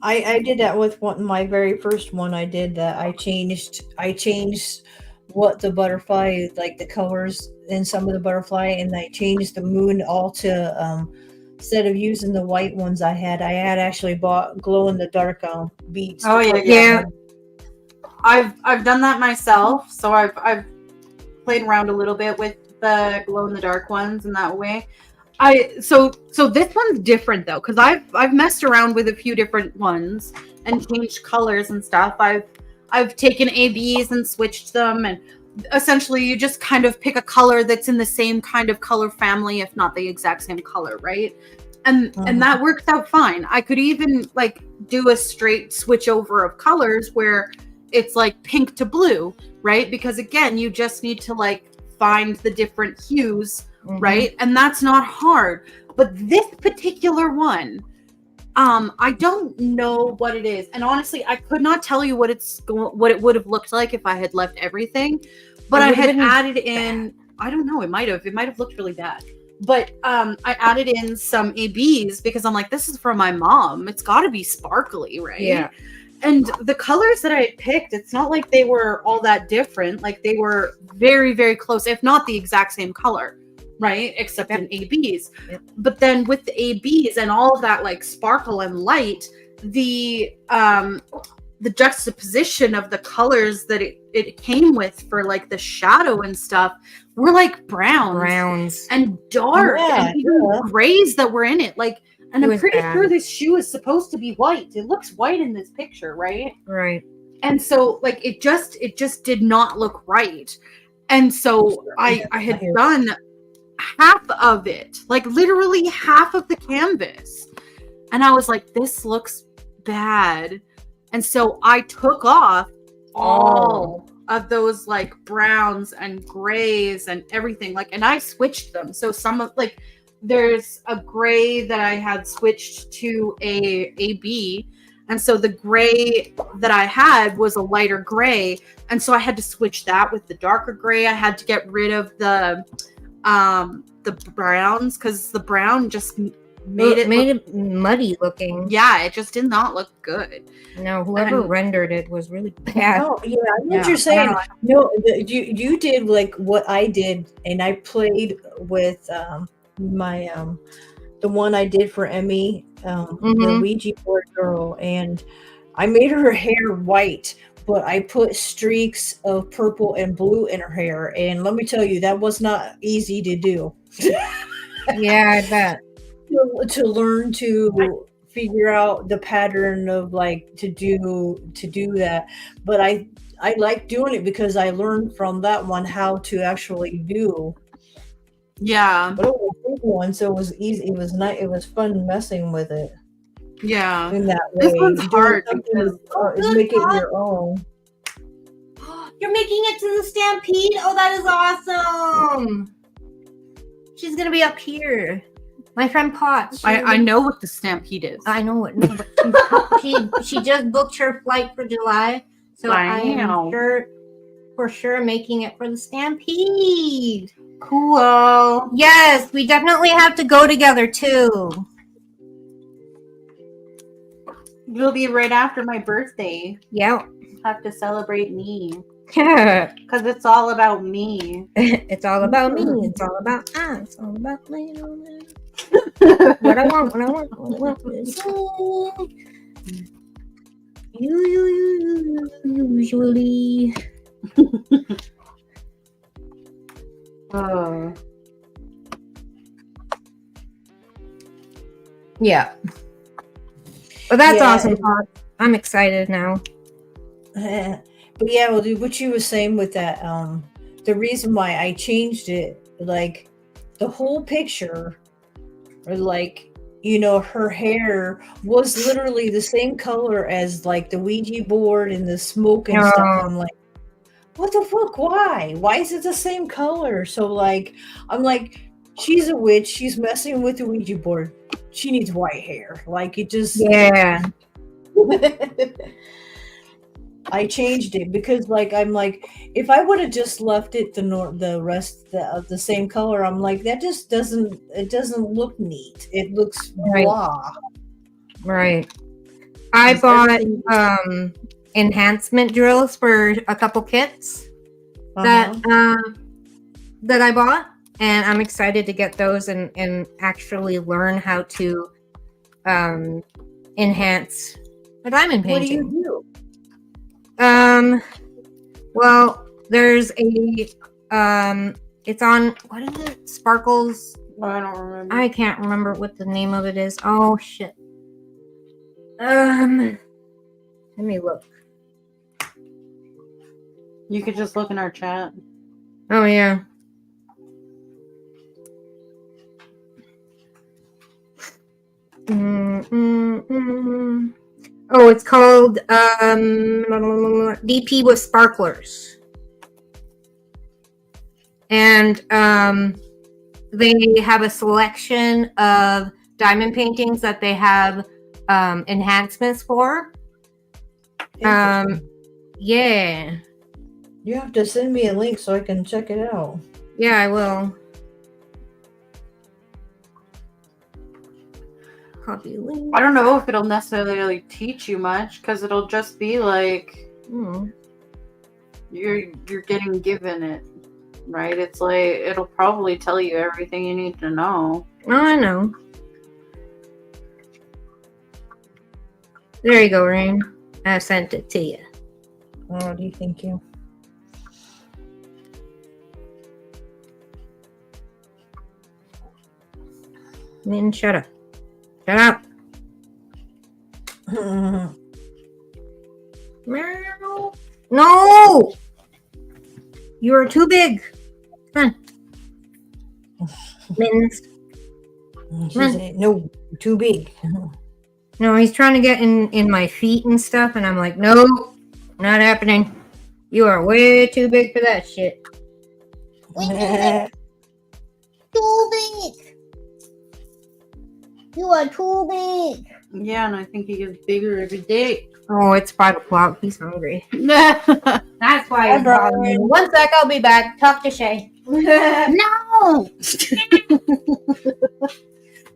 [SPEAKER 2] I did that with my very first one. I did that. I changed what the butterfly, like the colors in some of the butterfly, and I changed the moon all to instead of using the white ones I had actually bought glow in the dark beads.
[SPEAKER 3] oh
[SPEAKER 2] to
[SPEAKER 3] yeah,
[SPEAKER 2] put
[SPEAKER 1] yeah.
[SPEAKER 2] on.
[SPEAKER 3] I've done that myself. So I've played around a little bit with the glow in the dark ones in that way. So this one's different though, because I've messed around with a few different ones and changed colors and stuff. I've taken ABs and switched them, and essentially you just kind of pick a color that's in the same kind of color family, if not the exact same color, right? And that works out fine. I could even like do a straight switch over of colors where it's like pink to blue, right? Because again, you just need to like find the different hues. Right? And that's not hard. But this particular one, I don't know what it is. And honestly, I could not tell you what it would have looked like if I had left everything. But I had added in, I don't know, it might have looked really bad. But I added in some ABs because I'm like, this is for my mom. It's got to be sparkly, right?
[SPEAKER 1] Yeah.
[SPEAKER 3] And the colors that I had picked, it's not like they were all that different. Like they were very, very close, if not the exact same color. Right, except in ABs.
[SPEAKER 1] Yep.
[SPEAKER 3] But then with the ABs and all of that like sparkle and light, the juxtaposition of the colors that it came with for like the shadow and stuff were like browns and dark and even grays that were in it. Like, and I'm pretty sure this shoe is supposed to be white. It looks white in this picture, right?
[SPEAKER 1] Right.
[SPEAKER 3] And so like it just did not look right. And so I had done half of it, like literally half of the canvas, and I was like, this looks bad. And so I took off all of those like browns and grays and everything, like, and I switched them. So some of like there's a gray that I had switched to a AB, and so the gray that I had was a lighter gray, and so I had to switch that with the darker gray. I had to get rid of the browns because the brown just made it
[SPEAKER 1] muddy looking.
[SPEAKER 3] Yeah, it just did not look good.
[SPEAKER 1] No, whoever rendered it was really bad.
[SPEAKER 2] Oh yeah, I know what you're saying. No, you did like what I did, and I played with my the one I did for Emmy, the Ouija board girl, and I made her hair white but I put streaks of purple and blue in her hair. And let me tell you, that was not easy to do.
[SPEAKER 1] Yeah, I bet.
[SPEAKER 2] To learn to figure out the pattern of like to do that. But I like doing it because I learned from that one how to actually do.
[SPEAKER 3] Yeah.
[SPEAKER 2] But it was a big one, so it was easy. It was nice. It was fun messing with it
[SPEAKER 3] Yeah.
[SPEAKER 2] in that way.
[SPEAKER 3] This one's
[SPEAKER 2] Doing
[SPEAKER 3] hard
[SPEAKER 2] something
[SPEAKER 3] because
[SPEAKER 2] is make it your own.
[SPEAKER 1] You're making it to the Stampede? Oh, that is awesome. She's going to be up here. My friend Potts.
[SPEAKER 3] I know what the Stampede is.
[SPEAKER 1] I know it. No, but she just booked her flight for July. So I am for sure making it for the Stampede.
[SPEAKER 3] Cool.
[SPEAKER 1] Yes, we definitely have to go together too.
[SPEAKER 3] It'll be right after my birthday.
[SPEAKER 1] Yeah.
[SPEAKER 3] Have to celebrate me.
[SPEAKER 1] It's
[SPEAKER 3] Because it's all about me.
[SPEAKER 1] all about me. It's all about us. It's all about me. What I want. Usually.
[SPEAKER 3] Oh.
[SPEAKER 1] Yeah. But that's
[SPEAKER 2] Yeah.
[SPEAKER 1] awesome, Pod. I'm excited now.
[SPEAKER 2] But yeah, well, dude, what you were saying with that, the reason why I changed it, like the whole picture, or like, you know, her hair was literally the same color as like the Ouija board and the smoke and stuff. And I'm like, what the fuck? Why? Why is it the same color? So like, I'm like, she's a witch. She's messing with the Ouija board. She needs white hair. Like it just.
[SPEAKER 1] Yeah.
[SPEAKER 2] I changed it because like I'm like if I would have just left it the rest of the same color, I'm like that just doesn't look neat. It looks blah.
[SPEAKER 1] Right. I bought
[SPEAKER 2] Everything-
[SPEAKER 1] enhancement drills for a couple kits that I bought, and I'm excited to get those and actually learn how to enhance a diamond painting.
[SPEAKER 2] What do you do?
[SPEAKER 1] Well, there's a it's on, what is it? Sparkles.
[SPEAKER 3] I don't remember.
[SPEAKER 1] I can't remember what the name of it is. Oh shit. Let me look.
[SPEAKER 3] You could just look in our chat.
[SPEAKER 1] Oh yeah. Oh, it's called DP with Sparklers. And they have a selection of diamond paintings that they have enhancements for. Yeah.
[SPEAKER 2] You have to send me a link so I can check it out.
[SPEAKER 1] Yeah, I will. Copy link.
[SPEAKER 3] I don't know if it'll necessarily teach you much because it'll just be like you're getting given it, right? It's like it'll probably tell you everything you need to know.
[SPEAKER 1] Oh, I know. There you go, Rain. I sent it to you.
[SPEAKER 2] Oh, do you think you?
[SPEAKER 1] Min, shut up. Shut up. Meow. No! You are too big. Come on. Mins.
[SPEAKER 2] She said, no, too big.
[SPEAKER 1] No, he's trying to get in my feet and stuff, and I'm like, no, not happening. You are way too big for that shit. Too big. You are too big.
[SPEAKER 3] Yeah, and I think he gets bigger every day.
[SPEAKER 1] Oh, it's 5 o'clock. He's hungry.
[SPEAKER 3] No!
[SPEAKER 1] That's why he's bothering me. 1 sec, I'll be back. Talk to Shay.
[SPEAKER 3] No!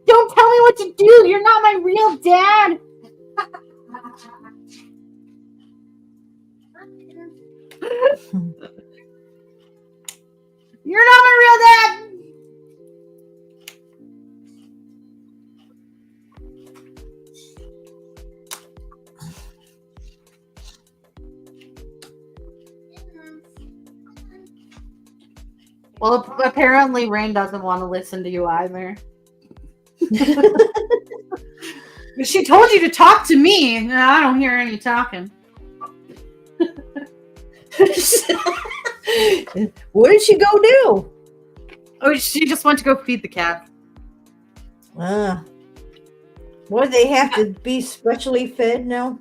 [SPEAKER 3] Don't tell me what to do. You're not my real dad. You're not my real dad. Well, apparently Rain doesn't want to listen to you either. She told you to talk to me, and I don't hear any talking.
[SPEAKER 2] What did she go do?
[SPEAKER 3] Oh, she just went to go feed the cat.
[SPEAKER 2] What, they have to be specially fed now?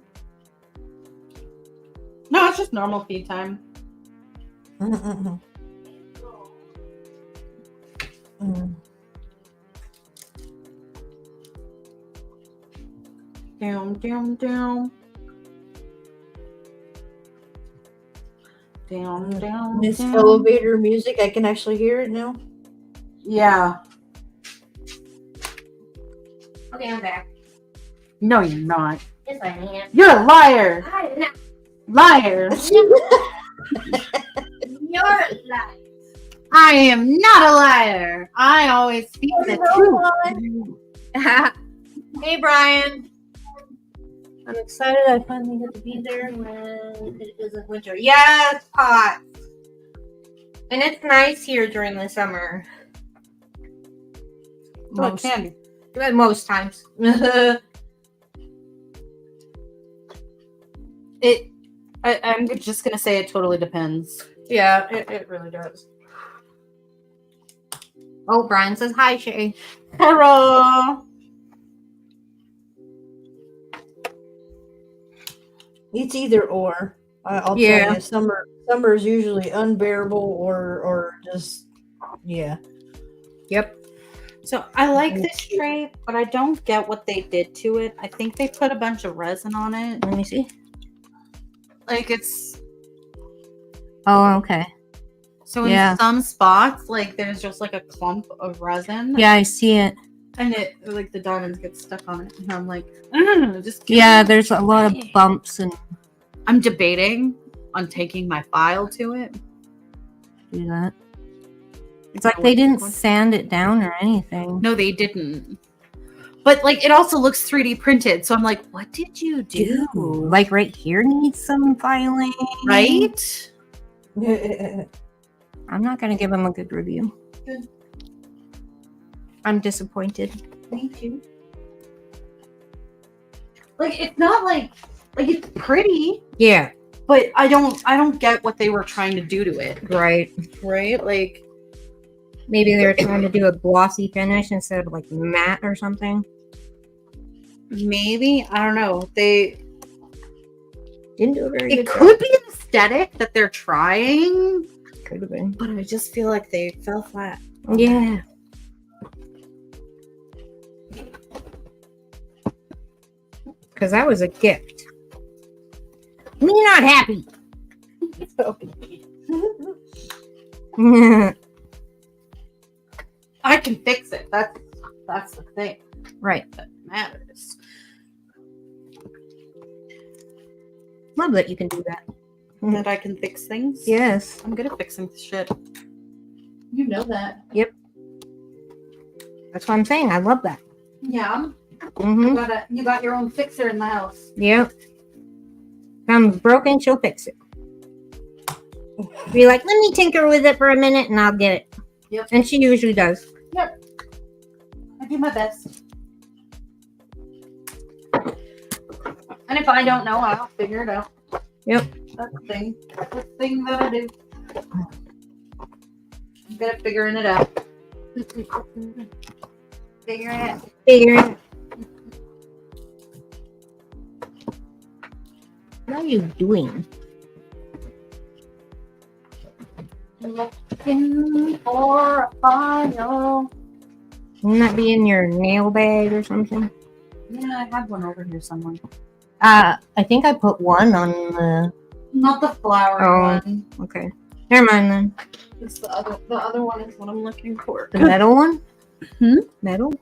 [SPEAKER 3] No, it's just normal feed time.
[SPEAKER 2] Mm.
[SPEAKER 3] Down, down, down. Down, down,
[SPEAKER 2] This
[SPEAKER 3] down.
[SPEAKER 2] elevator music, I can actually hear it now.
[SPEAKER 3] Yeah.
[SPEAKER 1] Okay, I'm back.
[SPEAKER 3] No, you're not.
[SPEAKER 1] Yes, I am.
[SPEAKER 3] You're a liar.
[SPEAKER 1] I'm not.
[SPEAKER 3] Liar.
[SPEAKER 1] You're lying.
[SPEAKER 3] I am not a liar. I always speak the truth.
[SPEAKER 1] Hey, Brian. I'm excited I finally get to be there when it isn't winter. Yeah, it's hot. And it's nice here during the summer.
[SPEAKER 3] Like candy.
[SPEAKER 1] Most times.
[SPEAKER 3] I'm just gonna say it totally depends.
[SPEAKER 1] Yeah, it really does. Oh, Brian says hi, Shay.
[SPEAKER 3] Hello.
[SPEAKER 2] It's either or. I'll
[SPEAKER 1] Yeah.
[SPEAKER 2] tell you, summer is usually unbearable or just yeah.
[SPEAKER 1] Yep.
[SPEAKER 3] So I like this tray, but I don't get what they did to it. I think they put a bunch of resin on it.
[SPEAKER 1] Let me see.
[SPEAKER 3] Like it's
[SPEAKER 1] Oh, okay.
[SPEAKER 3] so in
[SPEAKER 1] Yeah.
[SPEAKER 3] some spots, like there's just like a clump of resin.
[SPEAKER 1] Yeah, I see it.
[SPEAKER 3] And it like the diamonds get stuck on it. And I'm like, just
[SPEAKER 1] Yeah, there's a lot of bumps and
[SPEAKER 3] I'm debating on taking my file to it.
[SPEAKER 1] do that. It's like they didn't sand it down or anything.
[SPEAKER 3] No, they didn't. But like it also looks 3D printed. So I'm like, what did you do?
[SPEAKER 1] Like right here needs some filing.
[SPEAKER 3] Right?
[SPEAKER 1] I'm not going to give him a good review.
[SPEAKER 3] Good.
[SPEAKER 1] I'm disappointed.
[SPEAKER 3] Thank you. Like it's not like it's pretty,
[SPEAKER 1] Yeah,
[SPEAKER 3] but I don't get what they were trying to do to it.
[SPEAKER 1] right.
[SPEAKER 3] Right? Like
[SPEAKER 1] Maybe they were trying to do a glossy finish instead of like matte or something.
[SPEAKER 3] maybe, I don't know. They
[SPEAKER 1] Didn't do a very
[SPEAKER 3] it
[SPEAKER 1] good
[SPEAKER 3] could be an aesthetic that they're trying,
[SPEAKER 1] job. Could have been.
[SPEAKER 3] but I just feel like they fell flat.
[SPEAKER 1] Yeah. Because that was a gift. Me not happy.
[SPEAKER 3] I can fix it. That's the thing
[SPEAKER 1] Right.
[SPEAKER 3] that matters.
[SPEAKER 1] Love that you can do that.
[SPEAKER 3] That I can fix things.
[SPEAKER 1] Yes.
[SPEAKER 3] I'm good at fixing shit. You know that.
[SPEAKER 1] That's what I'm saying. I love that.
[SPEAKER 3] Yeah.
[SPEAKER 1] Mm-hmm.
[SPEAKER 3] You got your own fixer in the house.
[SPEAKER 1] Yep. If I'm broken, she'll fix it. Be like, let me tinker with it for a minute and I'll get it.
[SPEAKER 3] Yep.
[SPEAKER 1] And she usually does.
[SPEAKER 3] I do my best. And if I don't know, I'll figure it out.
[SPEAKER 1] Yep.
[SPEAKER 3] That's the thing. That's the thing that I do. I'm good at figuring it out. Figuring it out.
[SPEAKER 1] Figure it. What are you doing?
[SPEAKER 3] Looking for a file.
[SPEAKER 1] Wouldn't that be in your nail bag or something?
[SPEAKER 3] Yeah, I have one over here somewhere.
[SPEAKER 1] I think I put one on the.
[SPEAKER 3] Not the flower
[SPEAKER 1] Oh.
[SPEAKER 3] one.
[SPEAKER 1] Okay. Never mind then.
[SPEAKER 3] It's the other. The other one is what I'm looking for.
[SPEAKER 1] The metal one?
[SPEAKER 3] Hmm?
[SPEAKER 1] Metal?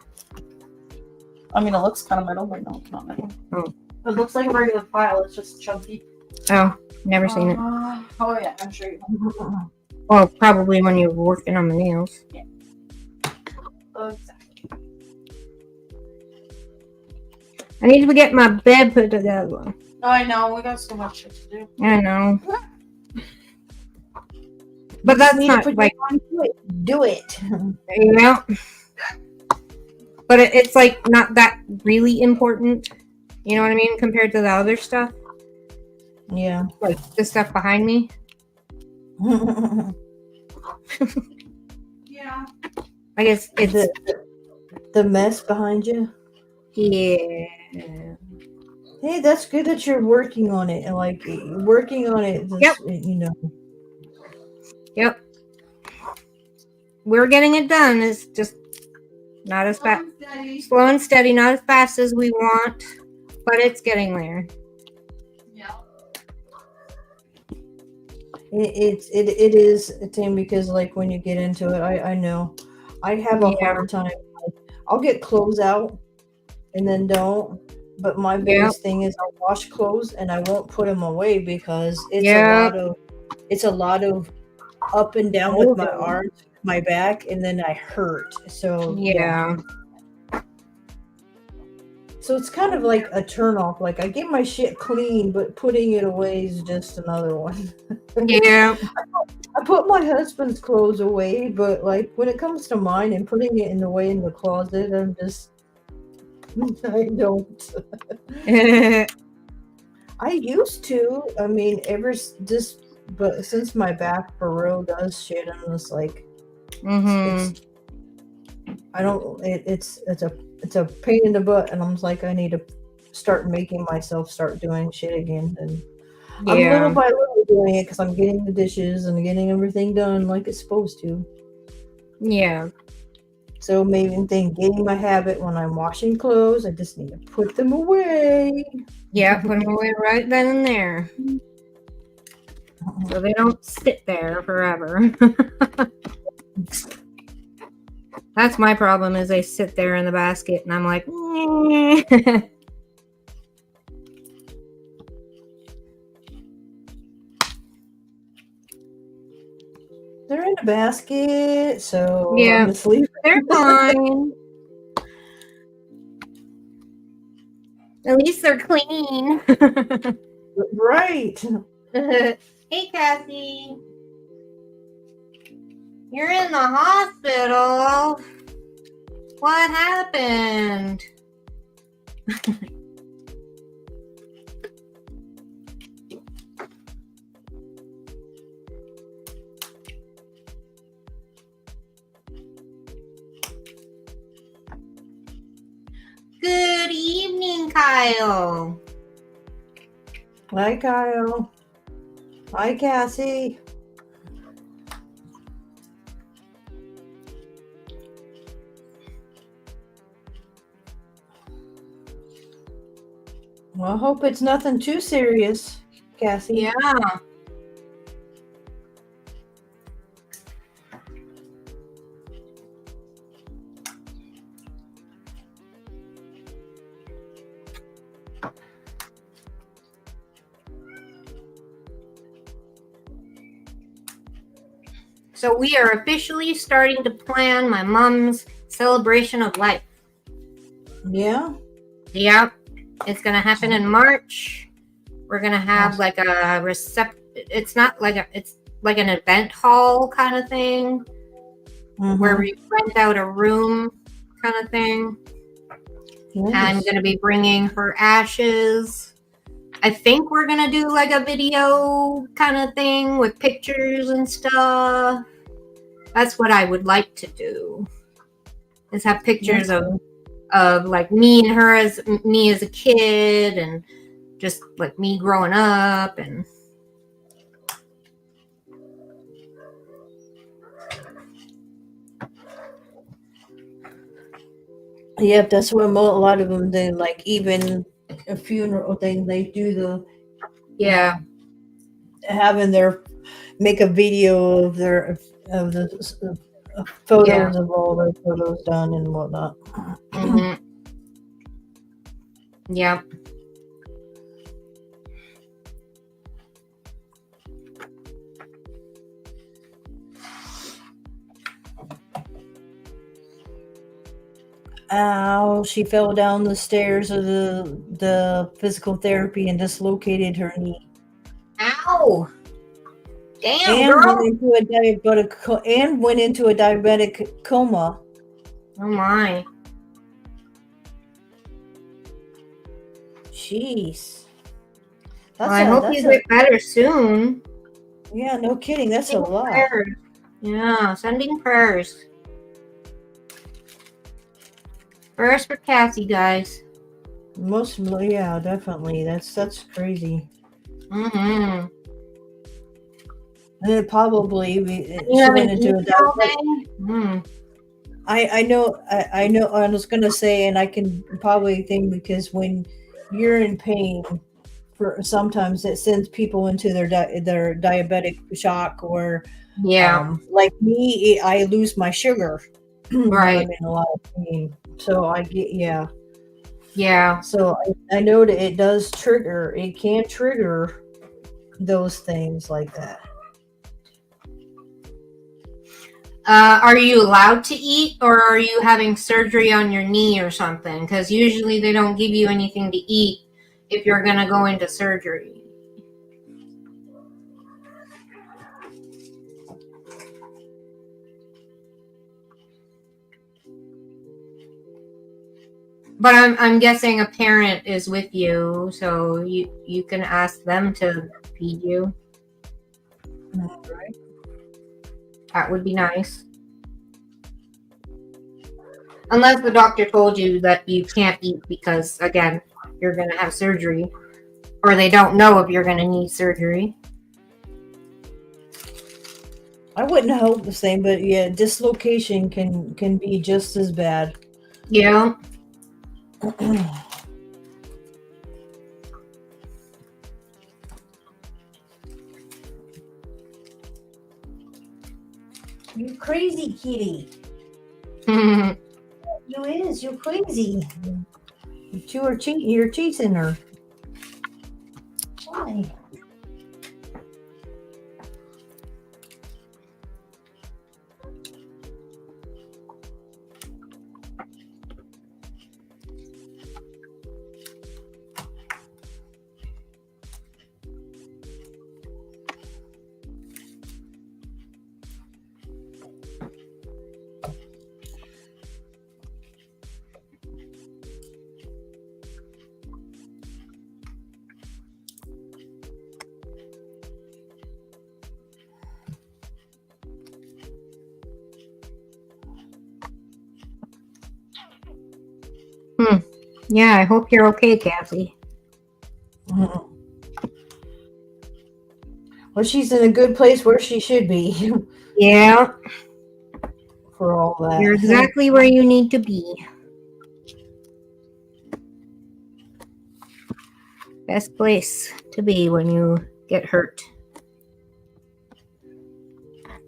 [SPEAKER 3] I mean, it looks kind of metal, but no, it's not metal.
[SPEAKER 1] Oh.
[SPEAKER 3] It looks like a regular file. It's just chunky.
[SPEAKER 1] Oh, never seen it.
[SPEAKER 3] Oh yeah, I'm sure you have.
[SPEAKER 1] Well, probably when you're working on the nails.
[SPEAKER 3] Exactly.
[SPEAKER 1] I need to get my bed put together.
[SPEAKER 3] Oh, I know. We got so much shit to do.
[SPEAKER 1] I know. But that's
[SPEAKER 2] need to
[SPEAKER 1] not
[SPEAKER 2] put
[SPEAKER 1] like,
[SPEAKER 2] your mind to it. Do it.
[SPEAKER 1] you know, but it's like not that really important. You know what I mean? Compared to the other stuff,
[SPEAKER 2] Yeah.
[SPEAKER 1] like the stuff behind me.
[SPEAKER 3] Yeah.
[SPEAKER 1] I guess it's
[SPEAKER 2] the mess behind you.
[SPEAKER 1] yeah.
[SPEAKER 2] Hey, that's good that you're working on it and like working on it.
[SPEAKER 1] Yep.
[SPEAKER 2] You know.
[SPEAKER 1] Yep. We're getting it done. It's just not as fast, slow and steady, not as fast as we want, but it's getting there.
[SPEAKER 3] Yeah.
[SPEAKER 2] It is a thing because like when you get into it, I know I have a
[SPEAKER 1] Yeah.
[SPEAKER 2] hard time. I'll get clothes out and then don't. But my biggest thing is I'll wash clothes and I won't put them away because it's a lot of up and down with my arms, my back, and then I hurt. So
[SPEAKER 1] Yeah.
[SPEAKER 2] So it's kind of like a turn off. Like I get my shit clean, but putting it away is just another one.
[SPEAKER 1] Yeah.
[SPEAKER 2] I put my husband's clothes away, but like when it comes to mine and putting it in the way in the closet, I'm just I don't. I used to. I mean, but since my back for real does shit, I'm just like, it's I don't. It's a pain in the butt, and I'm just like, I need to start making myself start doing shit again, and I'm little by little doing it because I'm getting the dishes and getting everything done like it's supposed to.
[SPEAKER 1] Yeah.
[SPEAKER 2] So maybe getting my habit when I'm washing clothes, I just need to put them away.
[SPEAKER 1] Yeah, put them away right then and there. So they don't sit there forever. That's my problem is they sit there in the basket and I'm like,
[SPEAKER 2] They're in a basket, so
[SPEAKER 1] yeah,
[SPEAKER 2] I'm asleep.
[SPEAKER 1] they're fine. At least they're clean.
[SPEAKER 2] Right.
[SPEAKER 1] Hey, Cassie. You're in the hospital. What happened? Good evening, Kyle.
[SPEAKER 2] Hi, Kyle. Hi, Cassie. Well, I hope it's nothing too serious, Cassie.
[SPEAKER 1] Yeah. So we are officially starting to plan my mom's celebration of life.
[SPEAKER 2] Yeah.
[SPEAKER 1] Yep. It's going to happen in March. We're going to have like a it's not like it's like an event hall kind of thing where we rent out a room kind of thing.
[SPEAKER 2] Nice.
[SPEAKER 1] I'm going to be bringing her ashes. I think we're going to do like a video kind of thing with pictures and stuff. That's what I would like to do. Is have pictures of like me and her as me as a kid and just like me growing up and
[SPEAKER 2] Yep, that's what a lot of them do. Like even a funeral thing, they do having their make a video of the photos of all their photos done and whatnot.
[SPEAKER 1] Mm-hmm. Yep.
[SPEAKER 2] Ow, she fell down the stairs of the physical therapy and dislocated her knee.
[SPEAKER 1] Ow! Damn,
[SPEAKER 2] and
[SPEAKER 1] girl.
[SPEAKER 2] went into a diabetic coma.
[SPEAKER 1] Oh my.
[SPEAKER 2] Jeez.
[SPEAKER 1] Well, I hope you get better soon.
[SPEAKER 2] Yeah, no kidding. That's a
[SPEAKER 1] Sending
[SPEAKER 2] lot.
[SPEAKER 1] prayers. Yeah, sending prayers. Prayers for Cassie, guys.
[SPEAKER 2] Yeah, definitely. That's crazy.
[SPEAKER 1] Mm-hmm.
[SPEAKER 2] And it probably
[SPEAKER 1] You
[SPEAKER 2] she
[SPEAKER 1] haven't
[SPEAKER 2] went into a
[SPEAKER 1] eaten all
[SPEAKER 2] diabetic.
[SPEAKER 1] day? Mm.
[SPEAKER 2] I know. I was gonna say, and I can probably think because when you're in pain, for sometimes it sends people into their diabetic shock, or
[SPEAKER 1] Yeah,
[SPEAKER 2] like me, I lose my sugar when
[SPEAKER 1] right.
[SPEAKER 2] I'm in a lot of pain. So I get
[SPEAKER 1] Yeah.
[SPEAKER 2] So I know that it does trigger. It can trigger those things like that.
[SPEAKER 1] Are you allowed to eat, or are you having surgery on your knee or something? Because usually they don't give you anything to eat if you're going to go into surgery. But I'm guessing a parent is with you, so you can ask them to feed you.
[SPEAKER 2] Right.
[SPEAKER 1] That would be nice. Unless the doctor told you that you can't eat because, again, you're going to have surgery. Or they don't know if you're going to need surgery.
[SPEAKER 2] I wouldn't hope the same, but yeah, dislocation can be just as bad.
[SPEAKER 1] Yeah.
[SPEAKER 2] You crazy kitty. You is. You're crazy. You are cheating. You're cheating her. Why?
[SPEAKER 1] Yeah, I hope you're okay, Cassie.
[SPEAKER 2] Well, she's in a good place where she should be
[SPEAKER 1] Yeah,
[SPEAKER 2] for all that.
[SPEAKER 1] you're exactly where you need to be. Best place to be when you get hurt.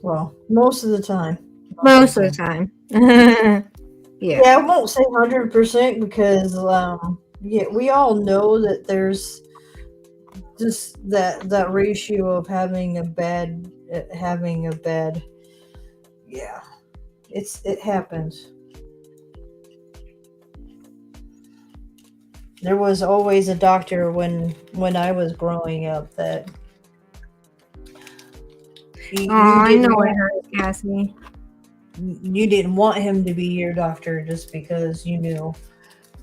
[SPEAKER 2] Well, most of the time.
[SPEAKER 1] Most of the time. Yeah.
[SPEAKER 2] Yeah, I won't say 100% because yeah, we all know that there's just that ratio of having a bad yeah, it happens. There was always a doctor when I was growing up that
[SPEAKER 1] I know it hurts, Cassie.
[SPEAKER 2] you didn't want him to be your doctor just because you knew.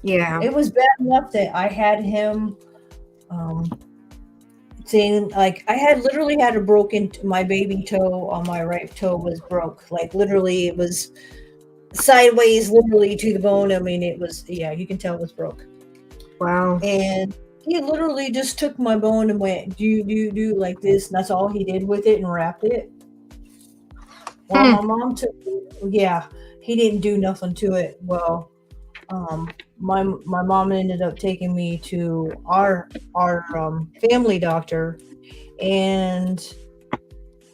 [SPEAKER 1] Yeah.
[SPEAKER 2] It was bad enough that I had him saying, like, I had literally had a broken my baby toe on my right toe was broke. Like, literally, it was sideways, literally to the bone. I mean, it was, yeah, you can tell it was broke.
[SPEAKER 1] Wow.
[SPEAKER 2] And he literally just took my bone and went, do like this. And that's all he did with it and wrapped it. Well, my mom took, yeah, he didn't do nothing to it. Well, my mom ended up taking me to our family doctor, and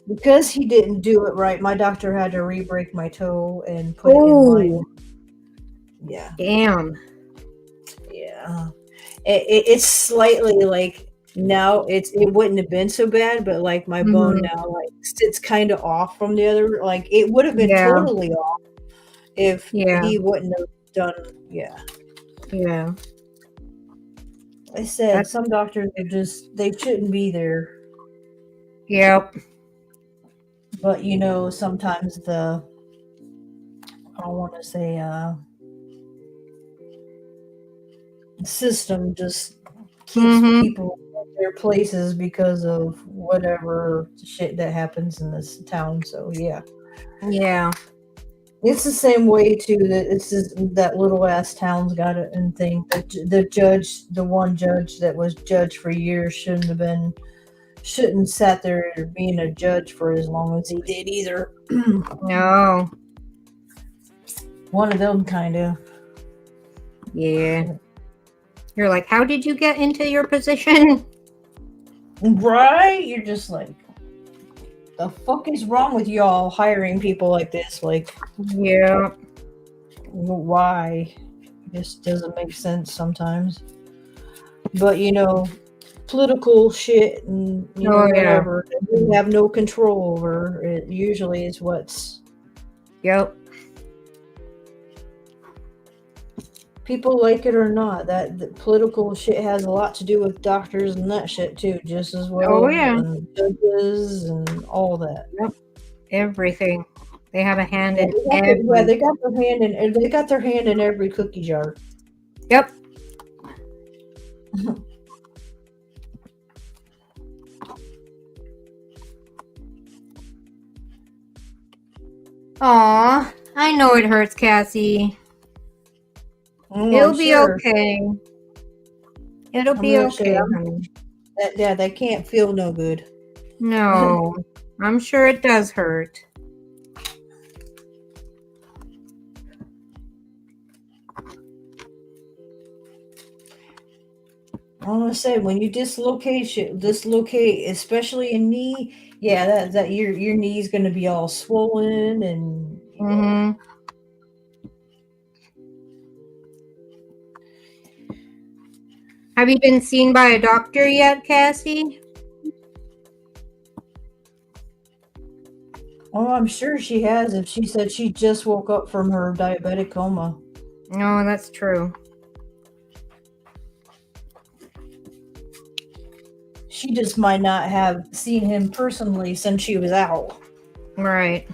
[SPEAKER 2] because he didn't do it right, my doctor had to re-break my toe and put it in line. Yeah.
[SPEAKER 1] Damn.
[SPEAKER 2] Yeah. It's slightly like now it wouldn't have been so bad, but like my bone now like sits kind of off from the other. Like it would have been totally off if he wouldn't have done. Yeah.
[SPEAKER 1] Yeah.
[SPEAKER 2] I said some doctors are they shouldn't be there.
[SPEAKER 1] Yep.
[SPEAKER 2] But sometimes I don't want to say system just keeps
[SPEAKER 1] Mm-hmm.
[SPEAKER 2] people in their places because of whatever shit that happens in this town. So yeah,
[SPEAKER 1] Yeah.
[SPEAKER 2] it's the same way too. That it's just that little ass town's got it and thing. The one judge that was judge for years shouldn't sat there being a judge for as long as he did either.
[SPEAKER 1] No.
[SPEAKER 2] One of them kind of.
[SPEAKER 1] Yeah. You're like, how did you get into your position?
[SPEAKER 2] Right? You're just like, the fuck is wrong with y'all hiring people like this? Like,
[SPEAKER 1] Yeah.
[SPEAKER 2] why? It just doesn't make sense sometimes. But political shit and
[SPEAKER 1] Oh, yeah.
[SPEAKER 2] whatever that we have no control over. It usually is what's
[SPEAKER 1] Yep.
[SPEAKER 2] people like it or not. That the political shit has a lot to do with doctors and that shit too, just as well.
[SPEAKER 1] Oh, yeah.
[SPEAKER 2] And judges and all that.
[SPEAKER 1] Everything. They have a hand
[SPEAKER 2] Yeah,
[SPEAKER 1] in
[SPEAKER 2] they
[SPEAKER 1] everything.
[SPEAKER 2] got their hand in every cookie jar.
[SPEAKER 1] Yep. Aw, I know it hurts, Cassie. It'll be okay. It'll be okay, honey.
[SPEAKER 2] That can't feel no good.
[SPEAKER 1] No, I'm sure it does hurt.
[SPEAKER 2] I want to say when you dislocate, especially a knee, yeah, that your knee's going to be all swollen and.
[SPEAKER 1] Mm-hmm. Have you been seen by a doctor yet, Cassie?
[SPEAKER 2] Oh, I'm sure she has. If she said she just woke up from her diabetic coma.
[SPEAKER 1] No, that's true.
[SPEAKER 2] She just might not have seen him personally since she was out.
[SPEAKER 1] Right.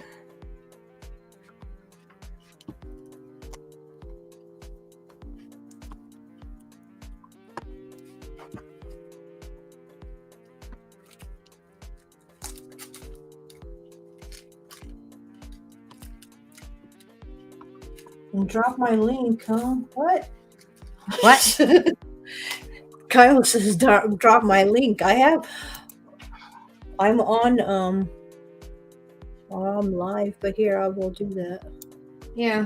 [SPEAKER 2] And drop my link, huh? What?
[SPEAKER 1] What?
[SPEAKER 2] Kyle says drop my link. I'm on well, I'm live, but here I will do that.
[SPEAKER 1] Yeah.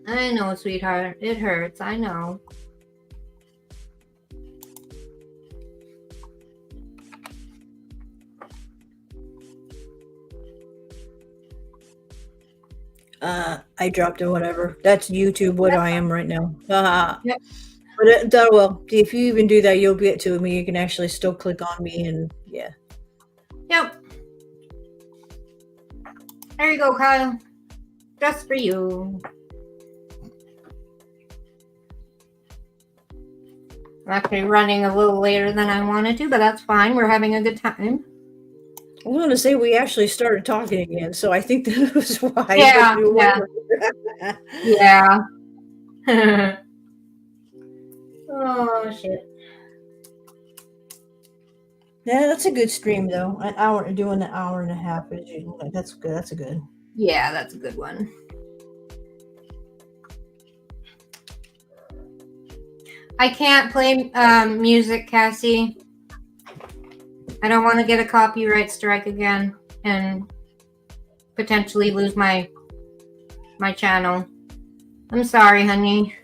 [SPEAKER 1] I know, sweetheart. It hurts. I know.
[SPEAKER 2] I dropped it, whatever. That's YouTube what I am right now.
[SPEAKER 1] Yep.
[SPEAKER 2] But that well, if you even do that, you'll get to me. You can actually still click on me and yeah.
[SPEAKER 1] Yep. There you go, Kyle. Just for you. I'm actually running a little later than I wanted to, but that's fine. We're having a good time.
[SPEAKER 2] I was going to say we actually started talking again, so I think that was why.
[SPEAKER 1] Yeah, yeah. Yeah. Oh, shit.
[SPEAKER 2] Yeah, that's a good stream though. An hour doing an hour and a half is usually that's good. That's a good.
[SPEAKER 1] Yeah, that's a good one. I can't play music, Cassie. I don't want to get a copyright strike again and potentially lose my channel. I'm sorry, honey.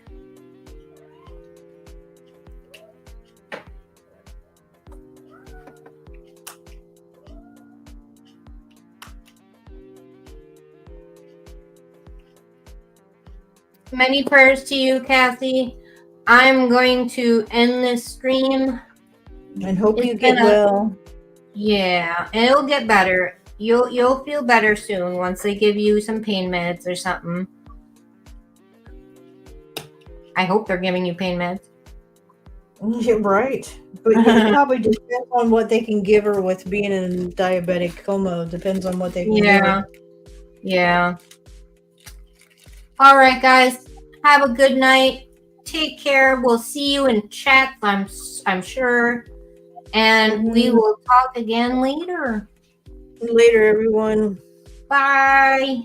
[SPEAKER 1] Many prayers to you, Cassie. I'm going to end this stream.
[SPEAKER 2] And hope you get well.
[SPEAKER 1] Yeah, it'll get better. You'll feel better soon once they give you some pain meds or something. I hope they're giving you pain meds.
[SPEAKER 2] Yeah, right. But yeah, it probably just depends on what they can give her with being in diabetic coma. Depends on what they can give
[SPEAKER 1] Yeah.
[SPEAKER 2] her.
[SPEAKER 1] Yeah. All right, guys. Have a good night. Take care. We'll see you in chat, I'm sure. And we will talk again later.
[SPEAKER 2] Later, everyone.
[SPEAKER 1] Bye.